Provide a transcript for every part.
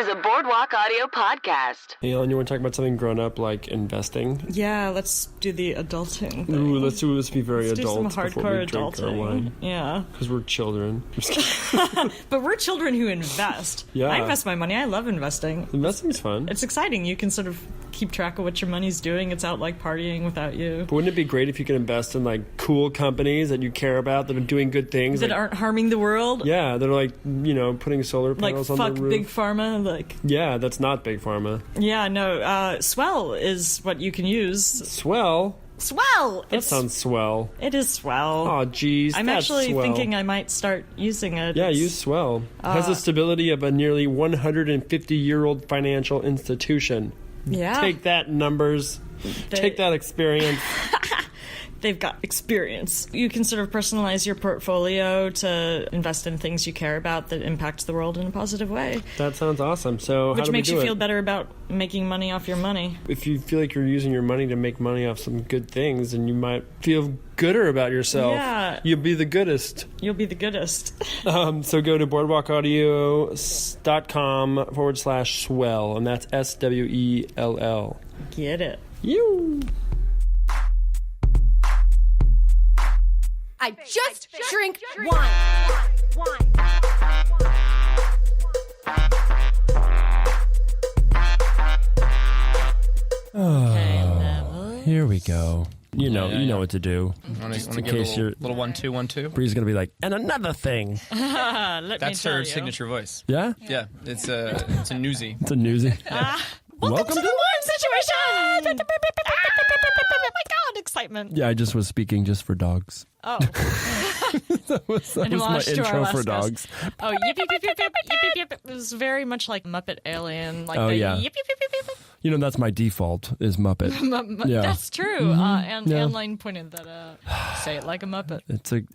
is a Boardwalk Audio podcast. Hey, Ellen, you want to talk about something grown up, like investing? Yeah, let's do the adulting thing. Ooh, let's be very let's adult do some before hardcore we drink our wine. Yeah. Because we're children. But we're children who invest. Yeah. I invest my money. I love investing. Investing's fun. It's exciting. You can sort of keep track of what your money's doing. It's out like partying without you. But wouldn't it be great if you could invest in like cool companies that you care about that are doing good things? That aren't harming the world? Yeah, that are like, putting solar panels on the roof. Like fuck Big Pharma? Like. Yeah, that's not Big Pharma. Yeah, no. Swell is what you can use. Swell? Swell! That sounds swell. It is swell. Oh, geez. I'm actually thinking I might start using it. Yeah, use swell. It has the stability of a nearly 150-year-old financial institution. Yeah. Take that, numbers. Take that, experience. They've got experience. You can sort of personalize your portfolio to invest in things you care about that impact the world in a positive way. That sounds awesome. So, Which makes you feel better about making money off your money. If you feel like you're using your money to make money off some good things, then you might feel gooder about yourself. Yeah. You'll be the goodest. You'll be the goodest. So go to boardwalkaudio.com/swell, and that's SWELL. Get it. You. I just drink wine. Oh, here we go. You know what to do. Want to give a little 1-2-1-2? Bree's gonna be like, and another thing. That's her signature voice. Yeah? Yeah, it's a newsie. It's a newsie. Welcome to the Wine Situation! Oh my god, excitement. Yeah, I just was speaking just for dogs. Oh. that was my intro for dogs. Oh, yip, yip, yip, yip, yip, yip, yip. It was very much like Muppet Alien. Like yeah. Yip, yip, yip, yip, yip. That's my default, is Muppet. Yeah. That's true. And Anne Lane pointed that out. Say it like a Muppet.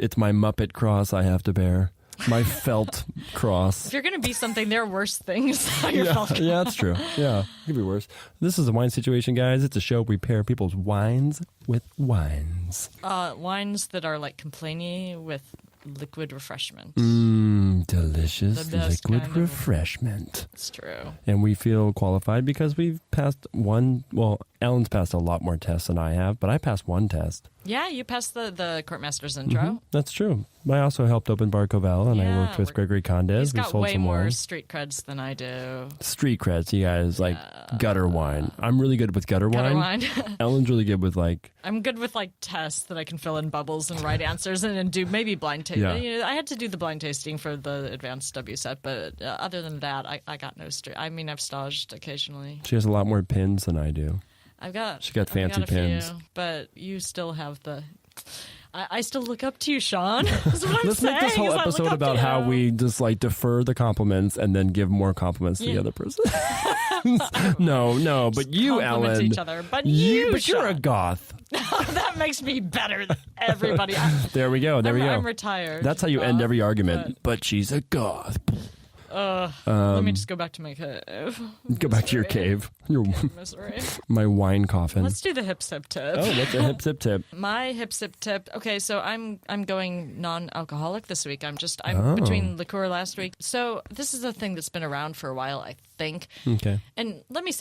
It's my Muppet cross I have to bear. My felt cross. If you're going to be something, there are worse things. Yeah, that's true. Yeah, it could be worse. This is a Wine Situation, guys. It's a show where we pair people's wines with wines. Wines that are like complainy with liquid refreshment. Delicious liquid kind of refreshment. It's true. And we feel qualified because we've passed Ellen's passed a lot more tests than I have, but I passed one test. Yeah, you passed the Court Master Somm. That's true. I also helped open Bar Covell, and I worked with Gregory Condes. He's got sold way some more wine. street creds than I do. Street creds, you guys, like gutter wine. I'm really good with gutter wine. Ellen's really good with I'm good with tests that I can fill in bubbles and write answers and do maybe blind tasting. Yeah. I had to do the blind tasting for the advanced WSET, but other than that, I got no street. I mean, I've staged occasionally. She has a lot more pins than I do. She got fancy pins. Few, but you still have the... I still look up to you, Shaughn. That's what I'm Let's make this whole episode about how we just defer the compliments and then give more compliments to the other person. No, but you, Ellen. Each other. But you're a goth. That makes me better than everybody. There we go. I'm retired. That's how you end every argument. But she's a goth. Let me just go back to my cave. Go back to your cave. Misery. My wine coffin. Let's do the hip sip tip. Oh, what's a hip sip tip? My hip sip tip. Okay, so I'm going non-alcoholic this week. I'm between liqueur last week. So this is a thing that's been around for a while, I think. Okay. And let me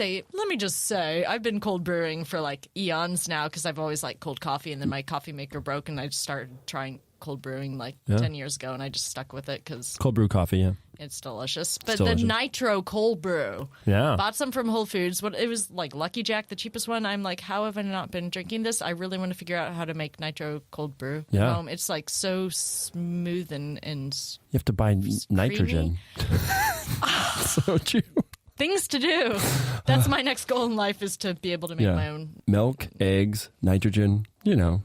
just say, I've been cold brewing for eons now because I've always liked cold coffee, and then my coffee maker broke, and I just started trying cold brewing 10 years ago, and I just stuck with it because cold brew coffee, yeah. It's delicious. But the Nitro cold brew. Yeah. Bought some from Whole Foods. It was Lucky Jack, the cheapest one. I'm like, how have I not been drinking this? I really want to figure out how to make Nitro cold brew. Yeah. It's so smooth and you have to buy nitrogen. So true. Things to do. That's my next goal in life, is to be able to make my own. Milk, eggs, nitrogen,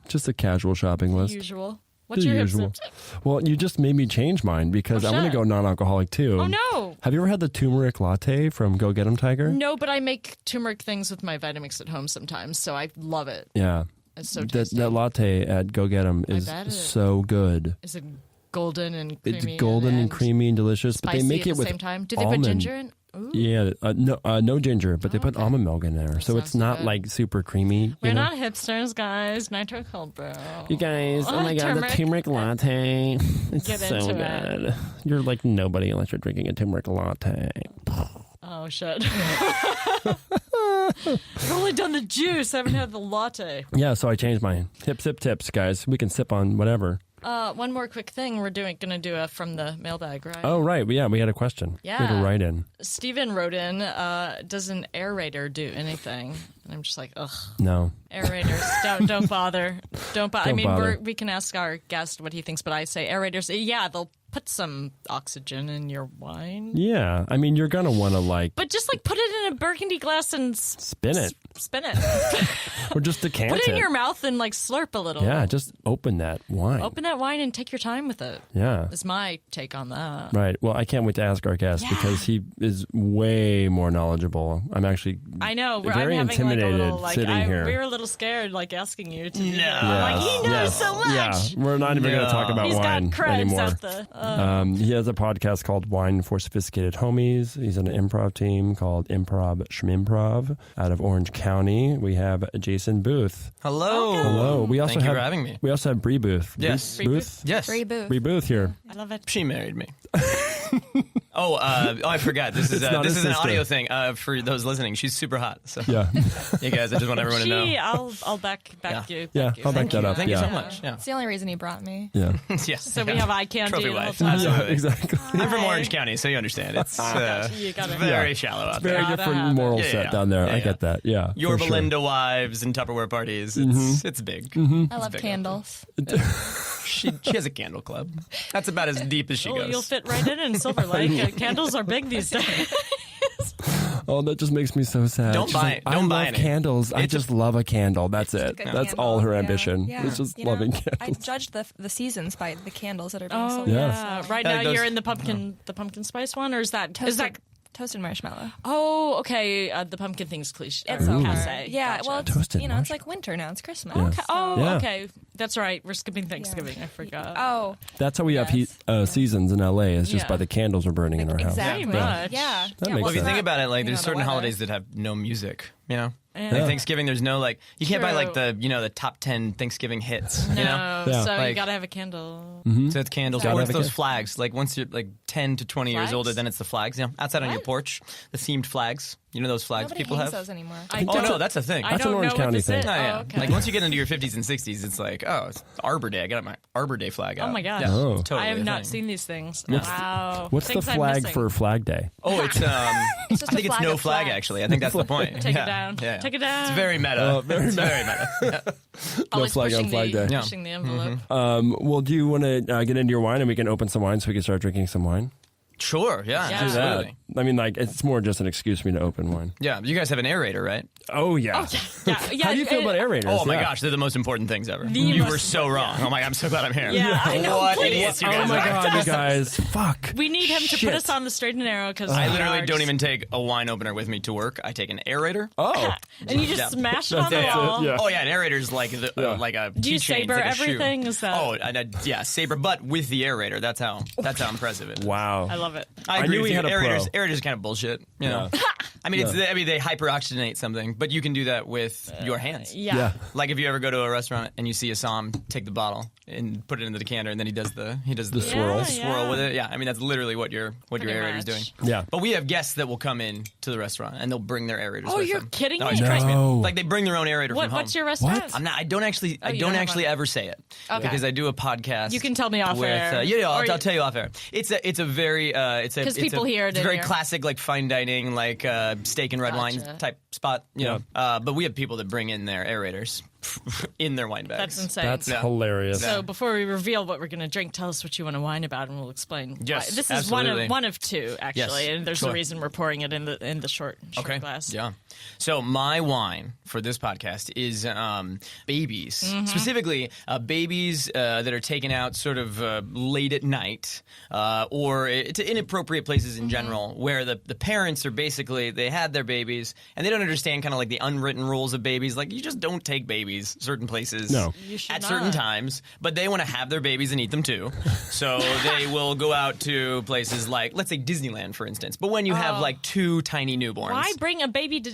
just a casual shopping list. Usual. What's your usual? Well, you just made me change mine because I want to go non-alcoholic too. Oh, no. Have you ever had the turmeric latte from Go Get 'em Tiger? No, but I make turmeric things with my Vitamix at home sometimes, so I love it. Yeah. It's so tasty. That latte at Go Get 'em is so good. Is it golden and creamy? It's golden and creamy and delicious. Spicy but they make at it the with same time. Do they put ginger in? Ooh. Yeah, no ginger, but they put almond milk in there, so it's not super creamy. We're not hipsters, guys. Nitro cold brew. You guys, oh my god, the turmeric latte. It's so good. You're like nobody unless you're drinking a turmeric latte. shit. I've only done the juice. I haven't had the latte. Yeah, so I changed mine. Hip sip tips, guys. We can sip on whatever. One more quick thing. We're going to do a from the mailbag, right? Oh, right. Yeah, we had a question. Yeah. We had a write-in. Steven wrote in, does an aerator do anything? And I'm just like, ugh. No. Aerators, don't bother. I mean, bother. we can ask our guest what he thinks, but I say aerators, yeah, they'll put some oxygen in your wine. Yeah. I mean, you're going to want to But just put it in a Burgundy glass and spin it. Spin it. Or just decant Put it in your mouth and slurp a little. Yeah, just open that wine. Open that wine and take your time with it. Yeah. Is my take on that. Right. Well, I can't wait to ask our guest because he is way more knowledgeable. I'm actually I know. very I'm having intimidated a little, sitting here. We were a little scared, asking you to. Yeah. He knows so much. Yeah, we're not even going to talk about He's wine got creds anymore. at the. He has a podcast called Wine for Sophisticated Homies. He's in an improv team called Improv Schmimprov out of Orange County. We have Jason Booth. Hello. Hello. We also Thank you have for having me. We also have Bree Booth. Yes. Bree Booth. Yes. Bree Boo. Bree Booth here. I love it. She married me. I forgot. This is not this his is an sister. audio thing for those listening. She's super hot. So Yeah. you guys, I just want everyone to know. I'll back Yeah. you. Yeah, you. I'll back that up. Thank you yeah. so much. Yeah. It's the only reason he brought me. Yeah. Yes. So we have eye candy Trophy the whole wife. time. Absolutely. Yeah, exactly. I'm from Orange County, so you understand. It's You got it. very shallow out there. Very Gotta different have it. moral Yeah, set yeah. down there. Yeah, I yeah. get that. Yeah. Your for sure. Belinda wives and Tupperware parties. It's big. I love big. candles. She has a candle club. That's about as deep as she goes. You'll fit right in Silver Lake. Candles are big these days. Oh, that just makes me so sad. Don't She's buy like, it. Don't I buy love any. candles. I just love a candle. That's it. Good That's candle. all her Yeah. ambition. Yeah. It's just You know, loving I candles. judged the seasons by the candles that are being Oh sold. Yeah. Right Yeah, now like those- you're in the pumpkin spice one, or is that Toasted marshmallow. Oh, okay. The pumpkin thing's cliche. It's or over. passe. Yeah, Gotcha. well, it's, Toasted it's like winter now. It's Christmas. Okay. Oh, Yeah. okay. That's right. We're skipping Thanksgiving. I forgot. Oh, That's how we have Yes. seasons in LA. Is just Yeah. by the candles we're burning in our house. exactly. Very much. Yeah. That yeah, makes Well, if you sense. think about it, there's the certain weather. holidays that have no music. Yeah. Like Thanksgiving, there's no you can't buy True. the top 10 Thanksgiving hits. No, You know, Yeah. so you Like- gotta have a candle. so it's candles. Gotta Or have it's a those candle. flags. Once you're 10 to 20 years Flags? older, then it's the flags. Outside on your porch, the themed flags. You know those flags Nobody people hangs have. those anymore. I Oh don't- no, that's a thing. I That's an don't Orange know what County this thing. is. Oh, yeah. Oh, okay. Once you get into your 50s and 60s, it's it's Arbor Day. I got my Arbor Day flag out. Oh my gosh. Yeah, Oh. totally I have a not thing. seen these things. Wow. What's the Things I'm flag missing. for Flag Day? Oh, it's just I a think it's flag no of flag flags. actually. I think that's the point. Take it Yeah. down. Yeah. Take it down. It's very meta. Oh, very It's very meta. Always flag on pushing Flag the, Day. Yeah. pushing the envelope. Well, do you want to get into your wine and we can open some wine so we can start drinking some wine? Sure. Yeah. Yeah. Absolutely. I mean, it's more just an excuse for me to open wine. Yeah. You guys have an aerator, right? Oh, yeah. Yeah, How do you feel about aerators? Oh my Yeah. gosh, they're the most important things ever. The You most were so wrong. Oh my, I'm so glad I'm here. Yeah, I know. What Please. idiots you Oh guys my are. God, you guys. Fuck. We need him to Shit. put us on the straight and narrow because I literally don't even take a wine opener with me to work. I take an aerator. Oh. And you just Yeah. smash it on the That's it, wall. yeah. Oh yeah, an aerator's like a Do you keychain, saber it's like a shoe. everything? Is that? Oh, yeah, saber, but with the aerator. That's how impressive it is. Wow. I love it. I I agree knew with we you. had a pro. Aerators are kind of bullshit. You know, I mean, they hyperoxygenate something, but you can do that with your hands. Yeah. Yeah. Like if you ever go to a restaurant and you see a Somm take the bottle and put it in the decanter, and then he does the swirl. swirl with it. Yeah, I mean that's literally what your Pretty aerator's doing. much. Yeah. But we have guests that will come in to the restaurant and they'll bring their aerators. Oh, with you're them. kidding No, me? it's crazy, man. No. Like they bring their own aerator from home. What's your restaurant? I'm not. I don't actually you don't have one. ever say it because I do a podcast. You can tell me off with, air. I'll tell you off air. It's a very 'Cause people hear it It's a in very here. classic like fine dining steak and red wine Gotcha. type spot. You know, but we have people that bring in their aerators in their wine bags. That's insane. That's Yeah. hilarious. So before we reveal what we're going to drink, tell us what you want to wine about, and we'll explain. Yes, why. This is absolutely. one of two actually, Yes, and there's sure. a reason we're pouring it in the short glass. Yeah. So my wine for this podcast is babies, Mm-hmm. specifically babies that are taken out sort of late at night or to inappropriate places Mm-hmm. in general, where the parents are basically they had their babies and they don't understand kind of like the unwritten rules of babies. Like you just don't take babies babies certain places No. You should at not. certain times, but they want to have their babies and eat them too. So they will go out to places like, let's say Disneyland, for instance. But when you have like 2 tiny newborns. Why bring a baby to?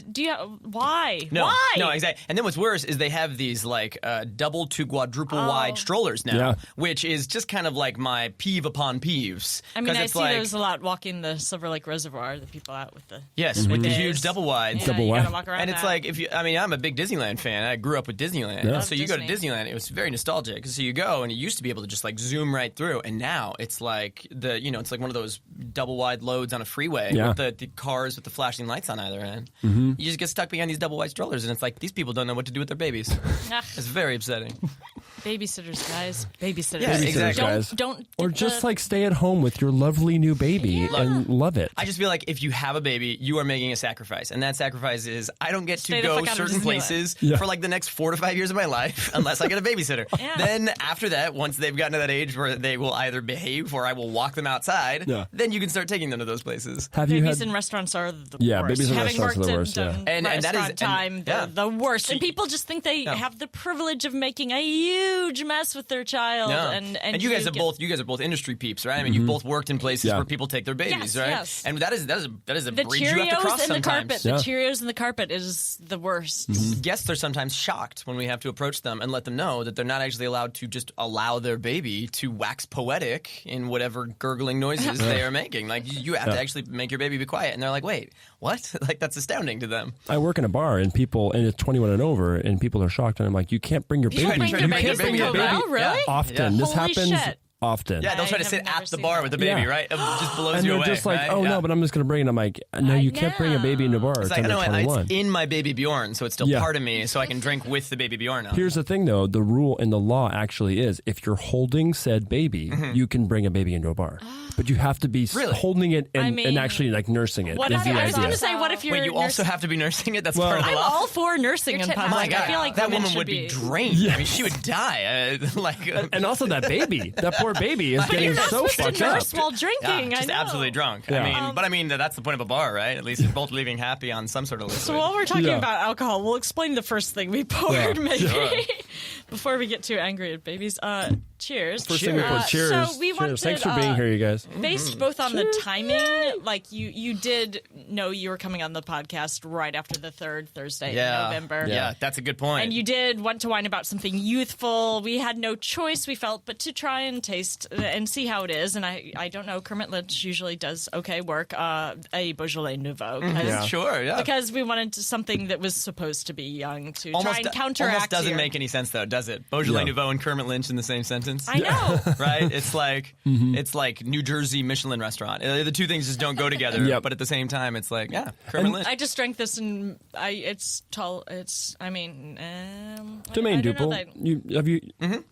Why? No, Why? no, exactly. And then what's worse is they have these like double to quadruple wide strollers now, Yeah. which is just kind of like my peeve upon peeves. I mean, 'Cause I it's see like, those a lot walking the Silver Lake Reservoir. The people out with the yes, with the days. huge double wides. Yeah, Double you wide. gotta walk around And it's that. like, I'm a big Disneyland fan. I grew up with Disneyland. Yeah. And so you go to Disney. Disneyland, it was very nostalgic. So you go, and you used to be able to just like zoom right through. And now it's like it's like one of those double wide loads on a freeway Yeah. with the cars with the flashing lights on either end. Mm-hmm. You just get stuck behind these double wide strollers, and it's like, these people don't know what to do with their babies. Ugh, It's very upsetting. babysitters, guys. Babysitters. Yeah, exactly. guys. Don't. Or get just the- like stay at home with your lovely new baby and love it. I just feel like if you have a baby, you are making a sacrifice. And that sacrifice is I don't get Stay to the go fuck out of certain Disneyland. places Yeah. for like the next 4 to 5 years of my life unless I get a babysitter. Yeah. Then after that, once they've gotten to that age where they will either behave or I will walk them outside, Yeah. then you can start taking them to those places. Have you Babies had? in restaurants are the Yeah, worst. babies in Having restaurants are worked the in worst, yeah. And that is- restaurant and- time, yeah. the worst. And people just think they have the privilege of making a huge mess with their child. No. And you guys are both industry peeps, right? I mean, you've both worked in places Yeah. where people take their babies, Yes, right? yes. And that is a the bridge you have to Cheerios cross in the sometimes. carpet. Yeah. The Cheerios in the carpet is the worst. Guests are sometimes shocked when we have to approach them and let them know that they're not actually allowed to just allow their baby to wax poetic in whatever gurgling noises they are making. Like, you have to actually make your baby be quiet. And they're like, wait, what? Like, that's astounding to them. I work in a bar and it's 21 and over, and people are shocked, and I'm like, you can't bring your baby. can't bring your baby can't bring your into a baby bar? Really? often. Yeah. This Holy happens shit. often. Yeah, they'll try to have sit never at the seen bar that. with the baby, Yeah. right? It just blows And you they're away. just like, right? oh Yeah. no, but I'm just going to bring it. I'm like, no, you can't bring a baby into a bar. It's It's like, under no, 21. it's in my baby Bjorn, so it's still Yeah. part of me, so I can drink with the baby Bjorn now. Here's the thing, though. The rule in the law actually is if you're holding said baby, you can bring a baby into a bar. But you have to be Really? holding it and, I mean, and actually like nursing it. What Is if, the I was going idea. to say, what if you're Wait, you also have to be nursing it? That's part of the I'm law? all for nursing in tip public. My God, I feel like that women woman should would be drained. I mean, she would die. And also that baby, that poor baby is But getting you're not so supposed to fucked up. nurse while drinking. just I know. absolutely drunk. Yeah. I mean, that's the point of a bar, right? At least you're both leaving happy on some sort of liquid. So while we're talking Yeah. about alcohol, we'll explain the first thing we poured, Yeah. maybe, Sure. before we get too angry at babies. Cheers. First thing we put, cheers. So we cheers. wanted, Thanks for being here, you guys. Based both on the timing, like you did know you were coming on the podcast right after the third Thursday in November. Yeah, that's a good point. And you did want to whine about something youthful. We had no choice, we felt, but to try and taste and see how it is. And I don't know, Kermit Lynch usually does okay work, a Beaujolais Nouveau. Yeah. Sure, yeah. Because we wanted something that was supposed to be young to try and Almost counteract doesn't your- make any sense, though, does it? Beaujolais Yeah. Nouveau and Kermit Lynch in the same sentence? I know. Right? It's like it's like New Jersey Michelin restaurant. The two things just don't go together. Yep. But at the same time, it's like, yeah, Kermit Lynch. I just drank this and it's tall. Domain I don't know Duple. that- You've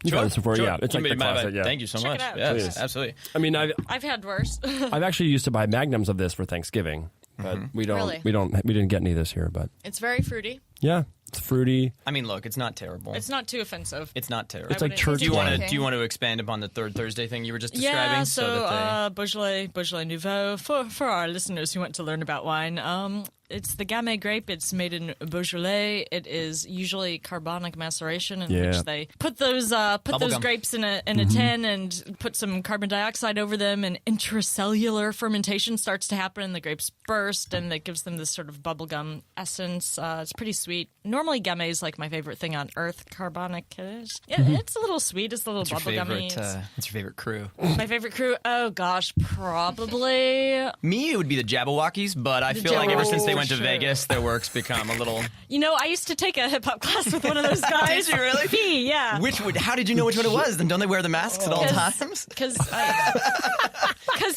Sure, had this before, sure. yeah. It's You like the may- classic, yeah. Thank you so Check much. it out. Yes, Please. absolutely. I mean, I've had worse. I've actually used to buy magnums of this for Thanksgiving, but we Really? didn't get any this year. But It's very fruity. yeah, it's fruity. I mean, look, it's not terrible. It's not too offensive. It's not terrible. It's like wouldn't- church do you want wine. to do expand upon the third Thursday thing you were just describing? Yeah, so that Beaujolais Nouveau. For our listeners who want to learn about wine, it's the Gamay grape. It's made in Beaujolais. It is usually carbonic maceration in Yeah. which they put those Bubblegum. grapes in a tin and put some carbon dioxide over them, and intracellular fermentation starts to happen, and the grapes burst, and it gives them this sort of bubblegum essence. It's pretty sweet. Normally, Gamay is like my favorite thing on earth. Carbonic, it's a little sweet. It's a little What's your bubblegummy. favorite? What's your favorite crew? My favorite crew? Oh gosh, probably. Me, it would be the Jabberwockies, but I The feel like ever since they went to sure. Vegas, their work's become a little. You know, I used to take a hip hop class with one of those guys. Did you really? Fee, yeah. How did you know which one it was? Then don't they wear the masks at all 'Cause- times? Because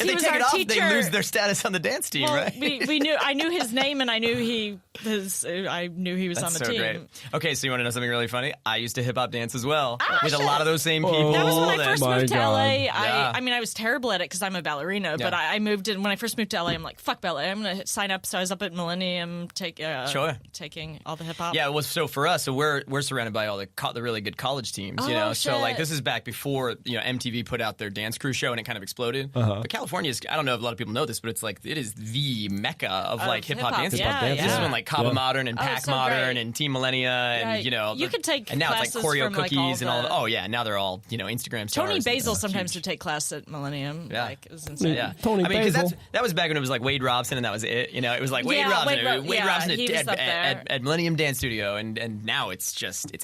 If he they was take our it off, teacher. they lose their status on the dance team, well, right? we knew. I knew his name, and I knew he was. I knew he was That's on the so team. great. Okay, so you want to know something really funny? I used to hip hop dance as well with a lot of those same people. That was when I first my moved to God. LA. Yeah. I mean, I was terrible at it because I'm a ballerina. But Yeah. I moved in when I first moved to LA. I'm like, fuck ballet. I'm gonna sign up. So I was up at Millennium, Sure. taking all the hip hop. Yeah, it was so for us. So we're surrounded by all the really good college teams, you know. So shit. like this is back before MTV put out their dance crew show and it kind of exploded. The but California is, I don't know if a lot of people know this, but it's like, it is the mecca of like hip hop dance. Yeah, dance. This is yeah. when like Kaba Modern and Oh, Pac it's so Modern great. and Team Millennia and, you know. You could take and now it's like classes choreo from, like, cookies and all the- Oh, yeah. Now they're all, you know, Instagram stars. Tony and Basil stuff. sometimes would take class at Millennium. Yeah. Like, it was insane. Yeah, Tony I mean, because Basil. that was back when it was like Wade Robson and that was it. You know, it was like Wade Yeah, Robson, Wade Robson he was up there. at Millennium Dance Studio, and now it's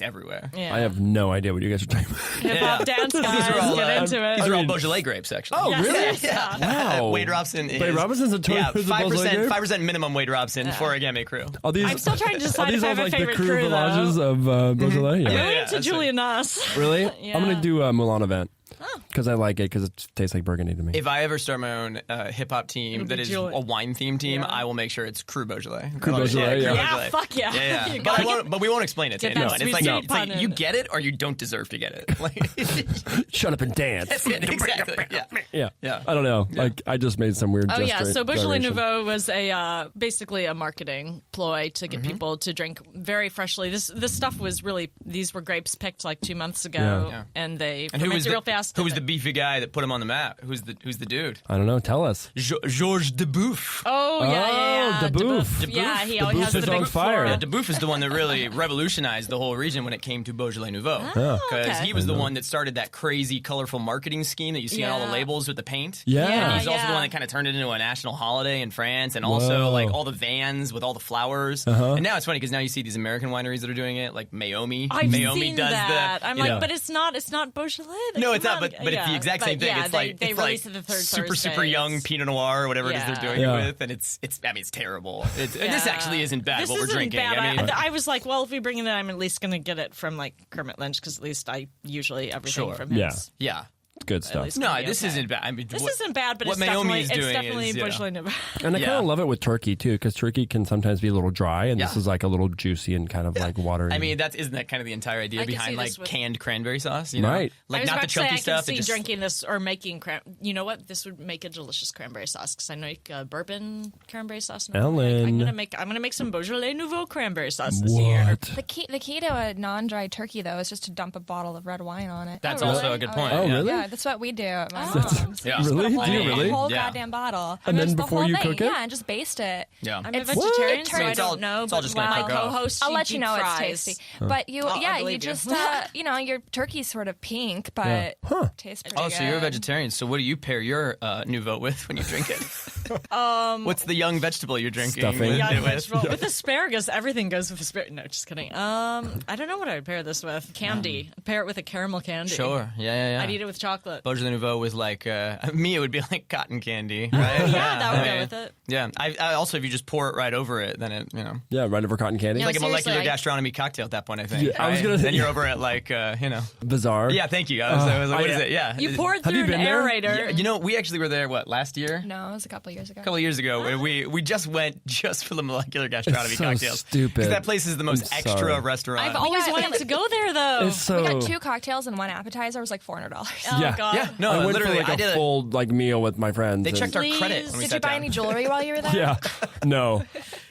everywhere. Yeah. I have no idea what you guys are talking about. Hip hop dance guys. These are all, Get into it. these are all Beaujolais grapes, actually. Oh, really? Yes. Yeah. Wow. Wade Robson is... Wade Robinson's a Yeah, who's a Beaujolais grape? 5% minimum Wade Robson for a Gamay crew. Are these, I'm still trying to decide are these if I all have a like the favorite crew crew, though. villages of Beaujolais? Yeah. I'm really Yeah, into that's Julia Nas. Really? Yeah. I'm going to do a Milan event because I like it because it tastes like Burgundy to me. If I ever start my own hip-hop team It'll that be is Julia. a wine-themed team, Yeah. I will make sure it's Crew Beaujolais. Crew Beaujolais, yeah. Crew Yeah, Beaujolais. fuck yeah. Yeah, You but, gotta but we won't explain it to get that anyone. It's like, sweet it's like pun you in. get it or you don't deserve to get it. Like, Shut up and dance. that's it, exactly. Yeah. Yeah. Yeah. I don't know. Like I just made some weird. Oh yeah, gesture- so Beaujolais gyration. Nouveau was a basically a marketing ploy to get people to drink very freshly. This stuff was really, these were grapes picked like 2 months ago, Yeah. Yeah. and they And who was fermented real fast. who was the beefy guy that put him on the map? Who's the dude? I don't know. Tell us. Georges Deboeuf. Oh yeah, Oh, Deboeuf. Yeah, he Deboeuf always has the is big on fire. floral. Yeah, Deboeuf is the one that really revolutionized the whole region when it came to Beaujolais Nouveau. Yeah. Because okay. he was the one that started that crazy, colorful marketing scheme that you see on all the Yeah. labels with the paint. Yeah. Yeah. And he's also the one that kind of turned it into a national holiday in France, and also Whoa. like all the vans with all the flowers. And now it's funny because now you see these American wineries that are doing it, like Mayomi. I've Mayomi seen does that. the. I'm you like, know. but it's not Beaujolais. Like, No, it's come not. on. But it's the exact same thing. Yeah, It's like they it's like release it the third super Thursdays. young Pinot Noir or whatever it is Yeah. they're doing Yeah. it with, and it's. I mean, it's terrible. And this Yeah. actually isn't bad. This what we're isn't drinking. bad. I mean, I was like, well, if we bring it in, I'm at least going to get it from like Kermit Lynch because at least I usually everything Sure. from him. Yeah. yeah. Good stuff. least- No, gonna be this okay. isn't bad. I mean, This what- isn't bad, but what it's Mayomi is doing definitely is, you know. Beaujolais Nouveau. And I Yeah. kind of love it with turkey too, because turkey can sometimes be a little dry, and this Yeah. is like a little juicy and kind of like watery. I mean, isn't that kind of the entire idea I can behind see like this with- canned cranberry sauce? You know? Right. Like I was not about the to say, chunky I stuff. can That see just drinking this or making you know what? This would make a delicious cranberry sauce because I make bourbon cranberry sauce. Ellen. I'm gonna make some Beaujolais Nouveau cranberry sauce this year. what? The key to a non-dry turkey, though, is just to dump a bottle of red wine on it. That's Oh, also really? a good point. Oh, yeah. really? Yeah, that's what we do at my mom's. Yeah. We just put a Really? whole- Do you really? A whole Yeah. goddamn bottle. And then just the before whole you thing. cook it? Yeah, and just baste it. Yeah. I'm a It's- vegetarian, it so I turns- It's all- don't know. it's all but just gonna my cook up. co-host, I'll she let you deep know fries. it's tasty. But you, I yeah, you believe you. just, your turkey's sort of pink, but Yeah. Huh. tastes pretty Oh, good. so you're a vegetarian. So what do you pair your nouveau with when you drink it? What's the young vegetable you're drinking? Stuffing. with Young it with? vegetable. With asparagus, everything goes with asparagus. No, just kidding. I don't know what I would pair this with. Candy. Pair it with a caramel candy. Sure. Yeah. I'd eat it with chocolate. Beaujolais Nouveau with like me, it would be like cotton candy, right? Yeah, that would I go mean, with it. Yeah. I also, if you just pour it right over it, then it, Yeah, right over cotton candy. No, like a seriously, molecular I- gastronomy cocktail at that point, I think. Yeah, I was right? gonna say- Then you're over at like, Bizarre. Yeah, thank you. I was like, what is I- it? Yeah. You pour it Have through you an been there? aerator. Yeah, you know, we actually were there, last year? No, it was a couple years ago. A couple of years ago, and we just went just for the molecular gastronomy It's so cocktails. stupid. Because that place is the most I'm extra sorry. restaurant. I've always got- wanted to go there, though. It's so. We got 2 cocktails and 1 appetizer. It was like $400. Oh, Yeah. God. yeah, no, I went literally, for like I a did full like meal with my friends. They and- checked our Please. credit when we Did sat you buy down. any jewelry while you were there? Yeah, no.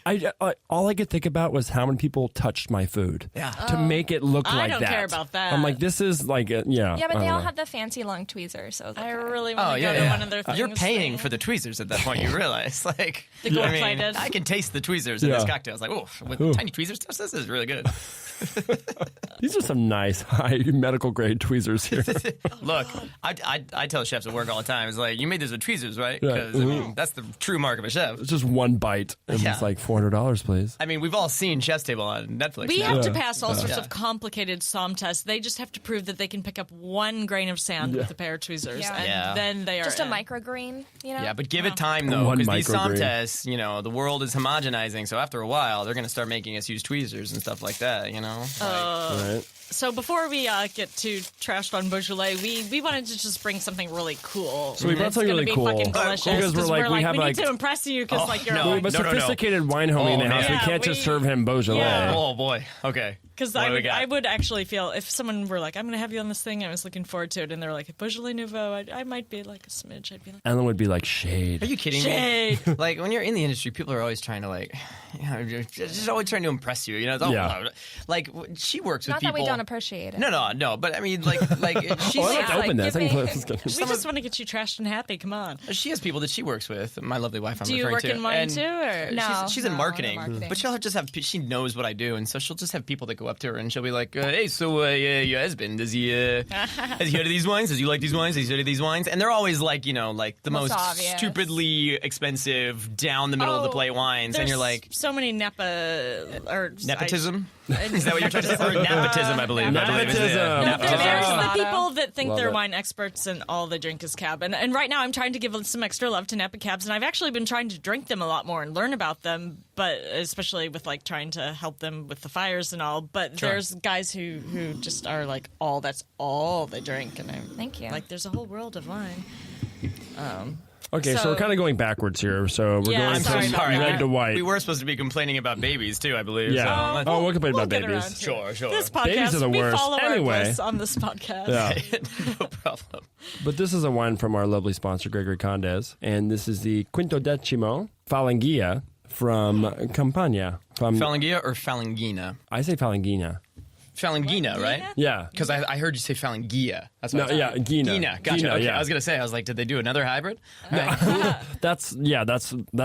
I all I could think about was how many people touched my food. Yeah. To make it look I like don't that. care about that. I'm like, this is like, yeah. Yeah, but I they don't all know. had the fancy long tweezers, so it was I okay. really want Oh to yeah, go to yeah. one of their things. You're paying for the tweezers at that point. You realize, like, The gold I mean, plated. I can taste the tweezers in this Yeah. cocktail. It's like, oh, with Ooh. tiny tweezers, this is really good. These are some nice high medical grade tweezers here. Look, I tell chefs at work all the time. It's like, you made this with tweezers, right? Yeah. Because I mean, that's the true mark of a chef. It's just one bite, and Yeah. it's like $400, please. I mean, we've all seen Chef's Table on Netflix. We now. have to pass all sorts Yeah. of complicated Somm tests. They just have to prove that they can pick up 1 grain of sand with a pair of tweezers, Yeah. and Yeah. then they are Just a in. microgreen, you know? Yeah, but give it time though, One because these Somm microgreen. tests, you know, the world is homogenizing. So after a while, they're going to start making us use tweezers and stuff like that. You know, Right? So before we get too trashed on Beaujolais, we wanted to just bring something really cool. So we brought It's something gonna really be cool. fucking delicious Because we're like, we have we like- need to impress you because like you're no. We like, have a No, no, no. sophisticated wine homie in the Oh, house. man. We Yeah, can't just we- serve him Beaujolais. Yeah. oh boy, okay. because What do we got? I would actually feel if someone were like, I'm going to have you on this thing, I was looking forward to it, and they're like Beaujolais Nouveau, I might be like a smidge. I'd be like, Ellen would be like, shade. Are you kidding shade. me? Like when you're in the industry, people are always trying to just always trying to impress you. You know, it's all, Yeah. like she works with Not that people. we don't appreciate it. No. But I mean, like she's Oh, let's open this. give me- We just want to get you trashed and happy. Come on. she has people that she works with. My lovely wife, I'm Do you referring work to. in wine And too? Or? No. She's in no, marketing, I'm in marketing. but she'll just have. She knows what I do, and so she'll just have people that go up to her and she'll be like, "Hey, so your husband has he heard of these wines? Does he like these wines? Has he heard of these wines?" And they're always like, like the most obvious. stupidly expensive, down the middle of the plate wines, and There's you're like, so many nepotism. Is that what you're trying to say? Or nepotism, I believe. Nepotism. There's the Oh. people that think Love they're it. wine experts and all they drink is cab. And right now I'm trying to give some extra love to Napa cabs, and I've actually been trying to drink them a lot more and learn about them, but especially with like trying to help them with the fires and all. But Sure. there's guys who just are like that's all they drink, and I'm Thank you. like, there's a whole world of wine. Okay, so So- we're kind of going backwards here. So we're Yeah, going I'm sorry from about red that. to white. We were supposed to be complaining about babies too, I believe. Yeah. So let's- Oh, we'll complain about get around babies. to Sure. This podcast, Babies are the we worst. follow Anyway. our bliss on this podcast. Yeah. no problem. But this is a wine from our lovely sponsor, Gregory Condes. And this is the Quintodecimo Falangia from Campania. From Falangia or Falangina? I say Falangina. Falangina, right? Yeah. Because I heard you say Falangia. That's what No, I yeah, Gina. Gina. Gotcha. Gina, Okay. yeah. I was gonna say. I was like, did they do another hybrid? That's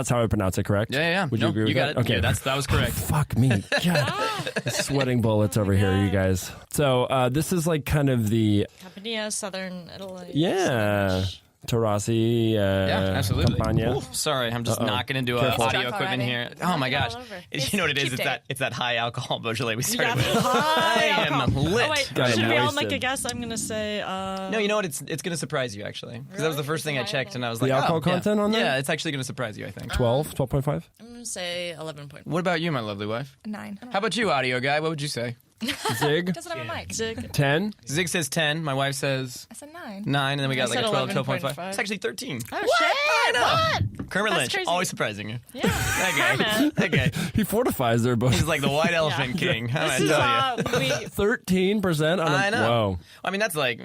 how I pronounce it, correct? Yeah. Would No, you agree with got that? it. Okay. Yeah, that was correct. Fuck me. God. Sweating bullets over here, you guys. So this is like kind of the Campania, southern Italy. yeah. Tarasi, Yeah, absolutely. Campania. Ooh, sorry, I'm just knocking into Careful. audio Stuck equipment already. here. Oh my gosh! all over. You know what it is? Keep It's it. that high alcohol Beaujolais we started Yeah. with. I am lit. Oh, wait. Got Should him we all wasted. make a guess? I'm going to say... No, you know what? It's going to surprise you actually, because that was the first thing I checked, and I was like, The alcohol oh, yeah. content on there? Yeah, it's actually going to surprise you. I think. 12, 12.5? I'm going to say 11.5. What about you, my lovely wife? 9. How about you, audio guy? What would you say? Zig, Doesn't have a mic. Zig. 10. Zig says 10. My wife says I said 9. 9, and then we got I like a said 12, 12.5. 11.5. It's actually 13. Oh, shit. I know. Kermit That's Lynch, crazy. always surprising you. Yeah. That guy. Kermit. That guy. He fortifies their book. He's like the white elephant king. How This do is I tell you? 13% on a, I know. Whoa. I mean, that's a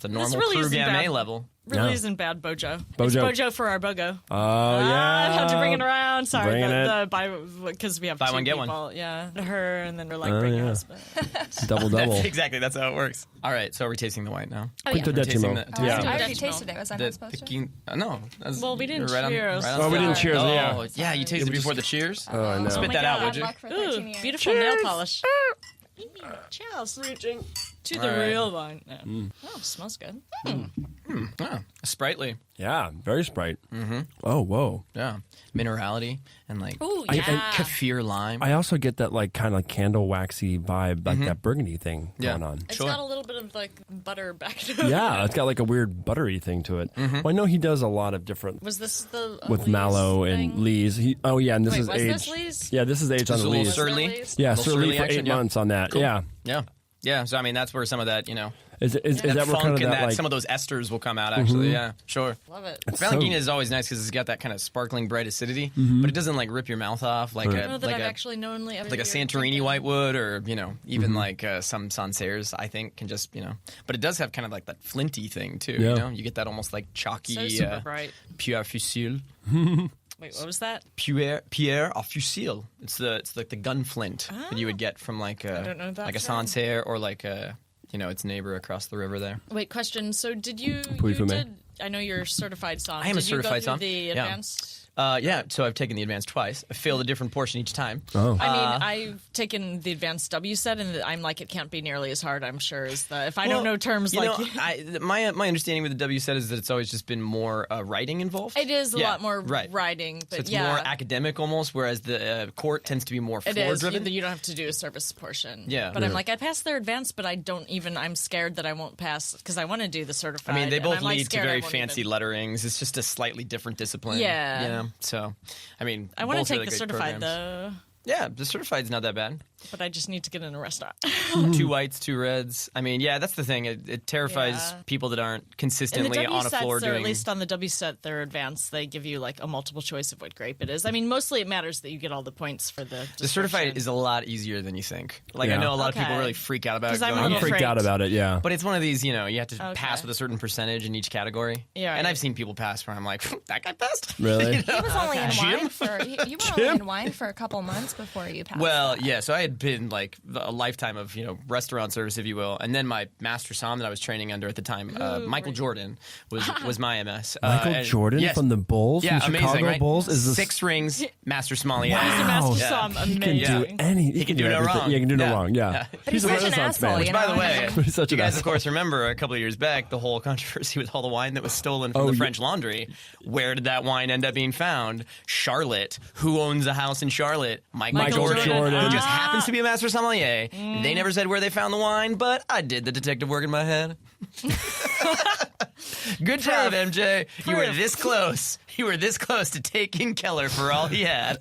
normal really Crew isn't Gamay bad. level. Really Yeah. isn't bad, Bojo. It's Bojo. Bojo for our Bogo. Oh, yeah. I had to bring it around. Sorry, Bringing because we have Buy two one, get people. one. Yeah, her, and then we're like, Oh, bring yeah. your husband. Double. That's how it works. All right, so are we tasting the white now? Oh, yeah. Quintodecimo. Tasting the- I Yeah. already Decimal. tasted it. Was I not supposed to? No. that's- Well, we didn't you're right on- cheers. right on Oh, we didn't spot. cheers, Oh, yeah. yeah, you tasted before the cheers? Oh, I know. Spit my that out, God. would you? Luck for Ooh, 13 years. beautiful nail polish. Cheers. Reaching to the All right. real wine. Yeah. Oh, smells good. Yeah, sprightly. Yeah, very Sprite. Mm-hmm. Oh, whoa. Yeah, minerality and like Ooh, I- yeah. kaffir lime. I also get that like kind of candle waxy vibe, like that Burgundy thing Yeah. going on. It's Sure. got a little bit of like butter back to it. Yeah, it's got like a weird buttery thing to it. Well, I know he does a lot of different Was this the with Lee's mallow thing? and Lee's. And this Wait, is was age. this Lee's? Yeah, this is age on Just the a little Lee's. surly. Lee's? Yeah, Little Surly surly for action, 8 yeah. months on that. Cool. Yeah. Yeah. So I mean, that's where some of that, Is that that where funk kind of and that like? some of those esters will come out. Actually, yeah, sure. Love it. It's Valangina so- is always nice because it's got that kind of sparkling, bright acidity, but it doesn't like rip your mouth off like I don't know a that like I've a actually knowingly ever like a Santorini white wood or even like some Sancerres. I think can just but it does have kind of like that flinty thing too. Yeah. You get that almost like chalky So super bright. Pierre Fusil. Wait, what was that? Pierre au fusil. It's like the gun flint that you would get from like I don't know a that term. Sancerre or like a its neighbor across the river there. Wait, question. So did you Puy-fume. did? I know you're certified Somm. I am a Did you go certified through Somm. The Yeah. advanced. Yeah, so I've taken the advanced twice. I failed a different portion each time. Oh. I mean, I've taken the advanced W set, and I'm like, it can't be nearly as hard. I'm sure as the if I don't know terms like my understanding with the W set is that it's always just been more writing involved. it is a Yeah, lot more right. writing, but So it's yeah, more academic almost, whereas the court tends to be more it floor is. driven. You don't have to do a service portion. Yeah. but Yeah. I'm like, I passed their advanced, but I don't even. I'm scared that I won't pass because I want to do the certified. I mean, they and both I'm, like, lead to scared I very won't fancy even- letterings. It's just a slightly different discipline. Yeah. So, I mean, I want both to take really the great certified programs. though, Yeah, the certified's not that bad. but I just need to get in a restaurant. 2 whites, 2 reds. I mean, yeah, that's the thing. It terrifies Yeah. people that aren't In the consistently W on a sets, floor or doing. at least on the W set, they're advanced. They give you like a multiple choice of what grape it is. I mean, mostly it matters that you get all the points for the. The certified is a lot easier than you think. Like I Yeah. know a lot of people Okay. really freak out about it. 'Cause I'm a going, little I'm freaked afraid. out about it. Yeah. But it's one of these, you have to Okay. pass with a certain percentage in each category. Yeah, And right. I've seen people pass where I'm like, that guy passed? Really? He was only in Jim? wine for you were only in wine for a couple months before you passed. Well, that. yeah, so I had been like a lifetime of restaurant service, if you will, and then my Master Somm that I was training under at the time, Michael Jordan was my MS. Michael Jordan yes. from the Bulls, yeah, from amazing, Chicago right? Bulls, is this 6 rings, Master Sommelier. He's a Master Somm. He can do any. He can do no everything. wrong. Yeah, he can do no wrong. Yeah, But he's such an Renaissance asshole, man. you Which, know? by the way, He's such you an guys, of asshole. course, remember a couple of years back the whole controversy with all the wine that was stolen from the French Laundry. Where did that wine end up being found? Charlotte. Who owns a house in Charlotte? Michael Jordan. Who just happens to be a master sommelier. They never said where they found the wine, but I did the detective work in my head. Good job, MJ. You were this close. You were this close to taking Keller for all he had.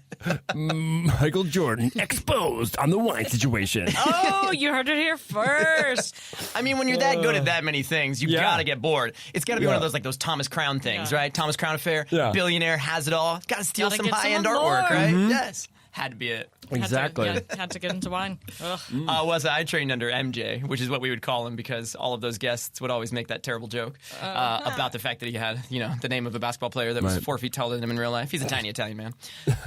Michael Jordan exposed on the wine situation. Oh, you heard it here first. I mean, when you're that good at that many things, you gotta get bored. It's gotta be one of those those Thomas Crown things, right? Thomas Crown affair. Yeah. Billionaire has it all. Gotta steal Gotta some get high-end some artwork, more. right? Yes. Had to be it. Exactly. Had to get into wine. Ugh. I trained under MJ, which is what we would call him because all of those guests would always make that terrible joke about the fact that he had, the name of a basketball player that was 4 feet taller than him in real life. He's a tiny Italian man.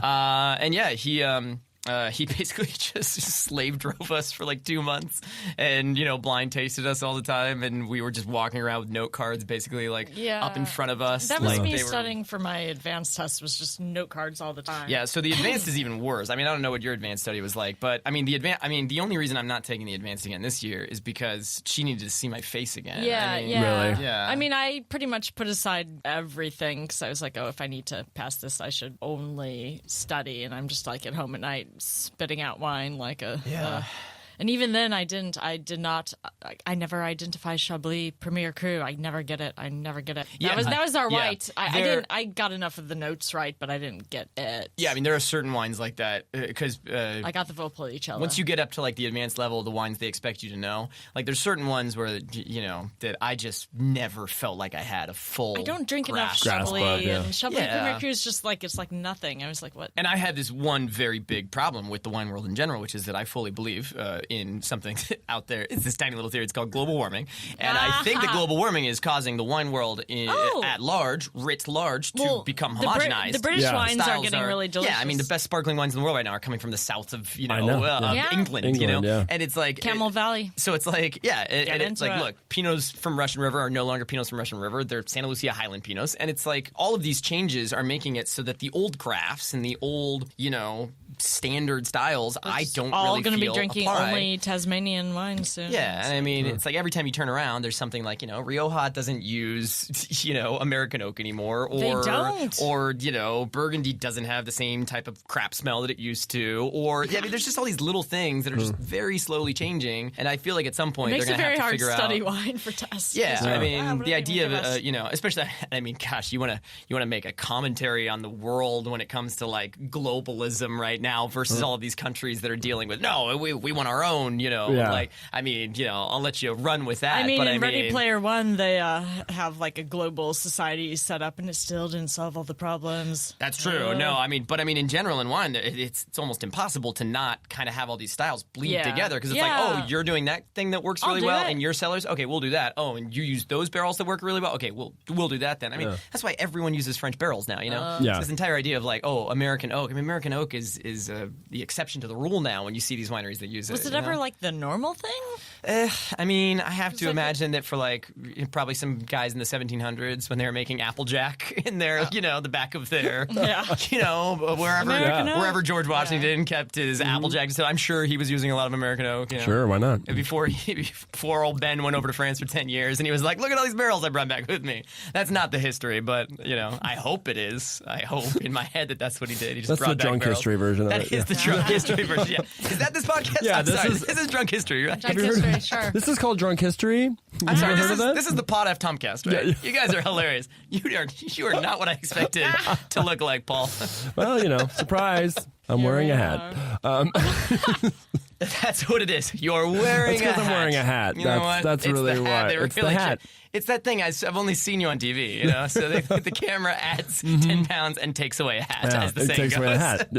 And yeah, he basically just slave drove us for like 2 months and, blind tasted us all the time. And we were just walking around with note cards basically up in front of us. That was like me they were- studying for my advanced test was just note cards all the time. Yeah, so the advanced is even worse. I mean, I don't know what your advanced study was like, but I mean, the only reason I'm not taking the advanced again this year is because she needed to see my face again. Yeah, I mean, yeah. Really? Yeah. I mean, I pretty much put aside everything because I was like, oh, if I need to pass this, I should only study. And I'm just like at home at night spitting out wine like a... and even then, I never identify Chablis Premier Cru. I never get it. Yeah, that was our yeah. white. I got enough of the notes right, but I didn't get it. Yeah, I mean, there are certain wines like that because I got the Valpolicella. once you get up to like the advanced level of the wines they expect you to know, like there's certain ones where that I just never felt like I had a full. I don't drink enough grasp Chablis, of, yeah. and Chablis Yeah. Premier Cru is just like it's like nothing. I was like, what? And I had this one very big problem with the wine world in general, which is that I fully believe in something out there. It's this tiny little theory. It's called global warming. And I think that global warming is causing the wine world at large, writ large, to become homogenized. The British Yeah. wines are Styles getting really delicious. Yeah, I mean, the best sparkling wines in the world right now are coming from the south of, I know, yeah. England, yeah. And it's like... Camel Valley. So it's like, and it's into like, it. look, Pinots from Russian River are no longer Pinots from Russian River. They're Santa Lucia Highland Pinots. And it's like all of these changes are making it so that the old crafts and the old, standard styles, I don't all really going to be feel drinking apply. only Tasmanian wine soon. Yeah, and I mean, it's like every time you turn around, there's something like, Rioja doesn't use, American oak anymore. Or, They don't. Or, Burgundy doesn't have the same type of crap smell that it used to. Or, I mean, there's just all these little things that are just very slowly changing. And I feel like at some point It makes they're it going to very have to hard figure to study out. wine for tests. Yeah, It's I like, mean, we the don't idea even of, give us- especially, I mean, gosh, you want to make a commentary on the world when it comes to like globalism right now versus all of these countries that are dealing with, no, we want our own, like, I mean, I'll let you run with that. I mean, but in Ready Player One, they have like a global society set up, and it still didn't solve all the problems. That's true. No, I mean, in general in wine, it's almost impossible to not kind of have all these styles bleed Yeah. together because it's Yeah. like, oh, you're doing that thing that works I'll really do well it. in your cellars. Okay, we'll do that. Oh, and you use those barrels that work really well. Okay, we'll do that then. I mean, that's why everyone uses French barrels now. Yeah. It's this entire idea of like, oh, American oak. I mean, American oak is the exception to the rule now when you see these wineries that use it. Was it ever like the normal thing? I mean, I have to like- imagine that for like probably some guys in the 1700s when they were making Applejack in their, the back of their, Yeah. American oak. wherever George Washington kept his Applejack. So I'm sure he was using a lot of American oak. Sure, why not? Before old Ben went over to France for 10 years and he was like, look at all these barrels I brought back with me. That's not the history, but, I hope it is. I hope in my head that's what he did. He just That's brought the back drunk barrels. history version of That it. is the drunk history version, yeah. Is that this podcast? Yeah, I'm this sorry. is- This is drunk history, right? Drunk history, sure. This is called Drunk History. I'm sorry, you ever heard of that? this is the Pod F Tomcast, right? Yeah. You guys are hilarious. You are not what I expected to look like, Paul. Well, surprise. I'm wearing a hat. That's what it is. You're wearing That's a 'cause I'm wearing a hat. You know what? That's It's really the hat. why. They It's the really hat. It's that thing. I've only seen you on TV, so the camera adds 10 pounds and takes away a hat, Yeah, as the it saying takes goes. away a hat.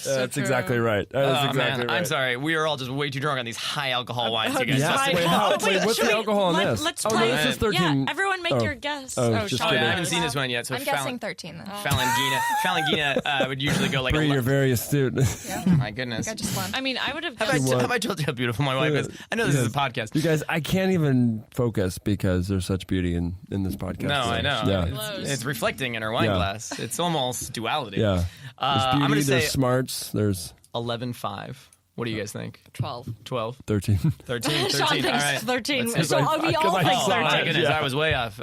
That's exactly right. That is Oh, exactly man. right. I'm sorry. We are all just way too drunk on these high alcohol wines. You guys Yeah. must have- Wait, what's should the alcohol in this? Let's Oh, no, play. this is 13. Yeah, everyone make your guess. just Shaughn, Oh, yeah, I kidding. haven't seen this one yet. So I'm guessing 13 then. Falangina would usually go like Bree, you're very astute. my goodness. I just won. I mean, I would have Have guessed. I told you how beautiful my wife is? I know this is a podcast. You guys, I can't even focus because there's such beauty in this podcast. No, I know. Yeah. It's reflecting in her wine Yeah. glass. It's almost duality. Yeah. There's I'm beauty, going to say there's smarts, there's 11.5. What do you guys think? 12. 12? 13. 13. Shaughn 13. All thinks right. 13. Let's So see. we all I think Oh, my 13. goodness, Yeah. I was way off.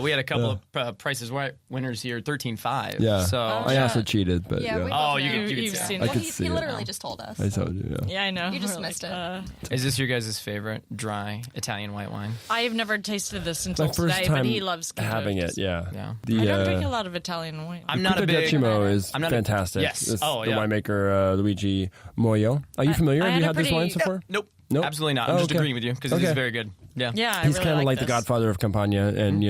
We had a couple of Price is Right winners here, 13.5. Yeah. So I also cheated, but Yeah, yeah. we Oh, both you know. could You've see. seen I it. Well, could he see it. literally just told us. I told you, yeah. Yeah, I know. You just We're missed like, it. Is this your guys' favorite dry Italian white wine? I have never tasted this until My first today, time but he loves having Quintos. it, yeah. Yeah. The, I don't drink a lot of Italian wine. I'm not a big. Decimo is I'm not a- fantastic. yes. This- Oh, the yeah. winemaker Luigi Moyo. Are you familiar? I Have had you a had this pretty- wine so far? Nope. Nope. Absolutely not. Oh, I'm just okay. agreeing with you because it is Okay. very good. Yeah. Yeah, I He's really kind of like the this. godfather of Campania, and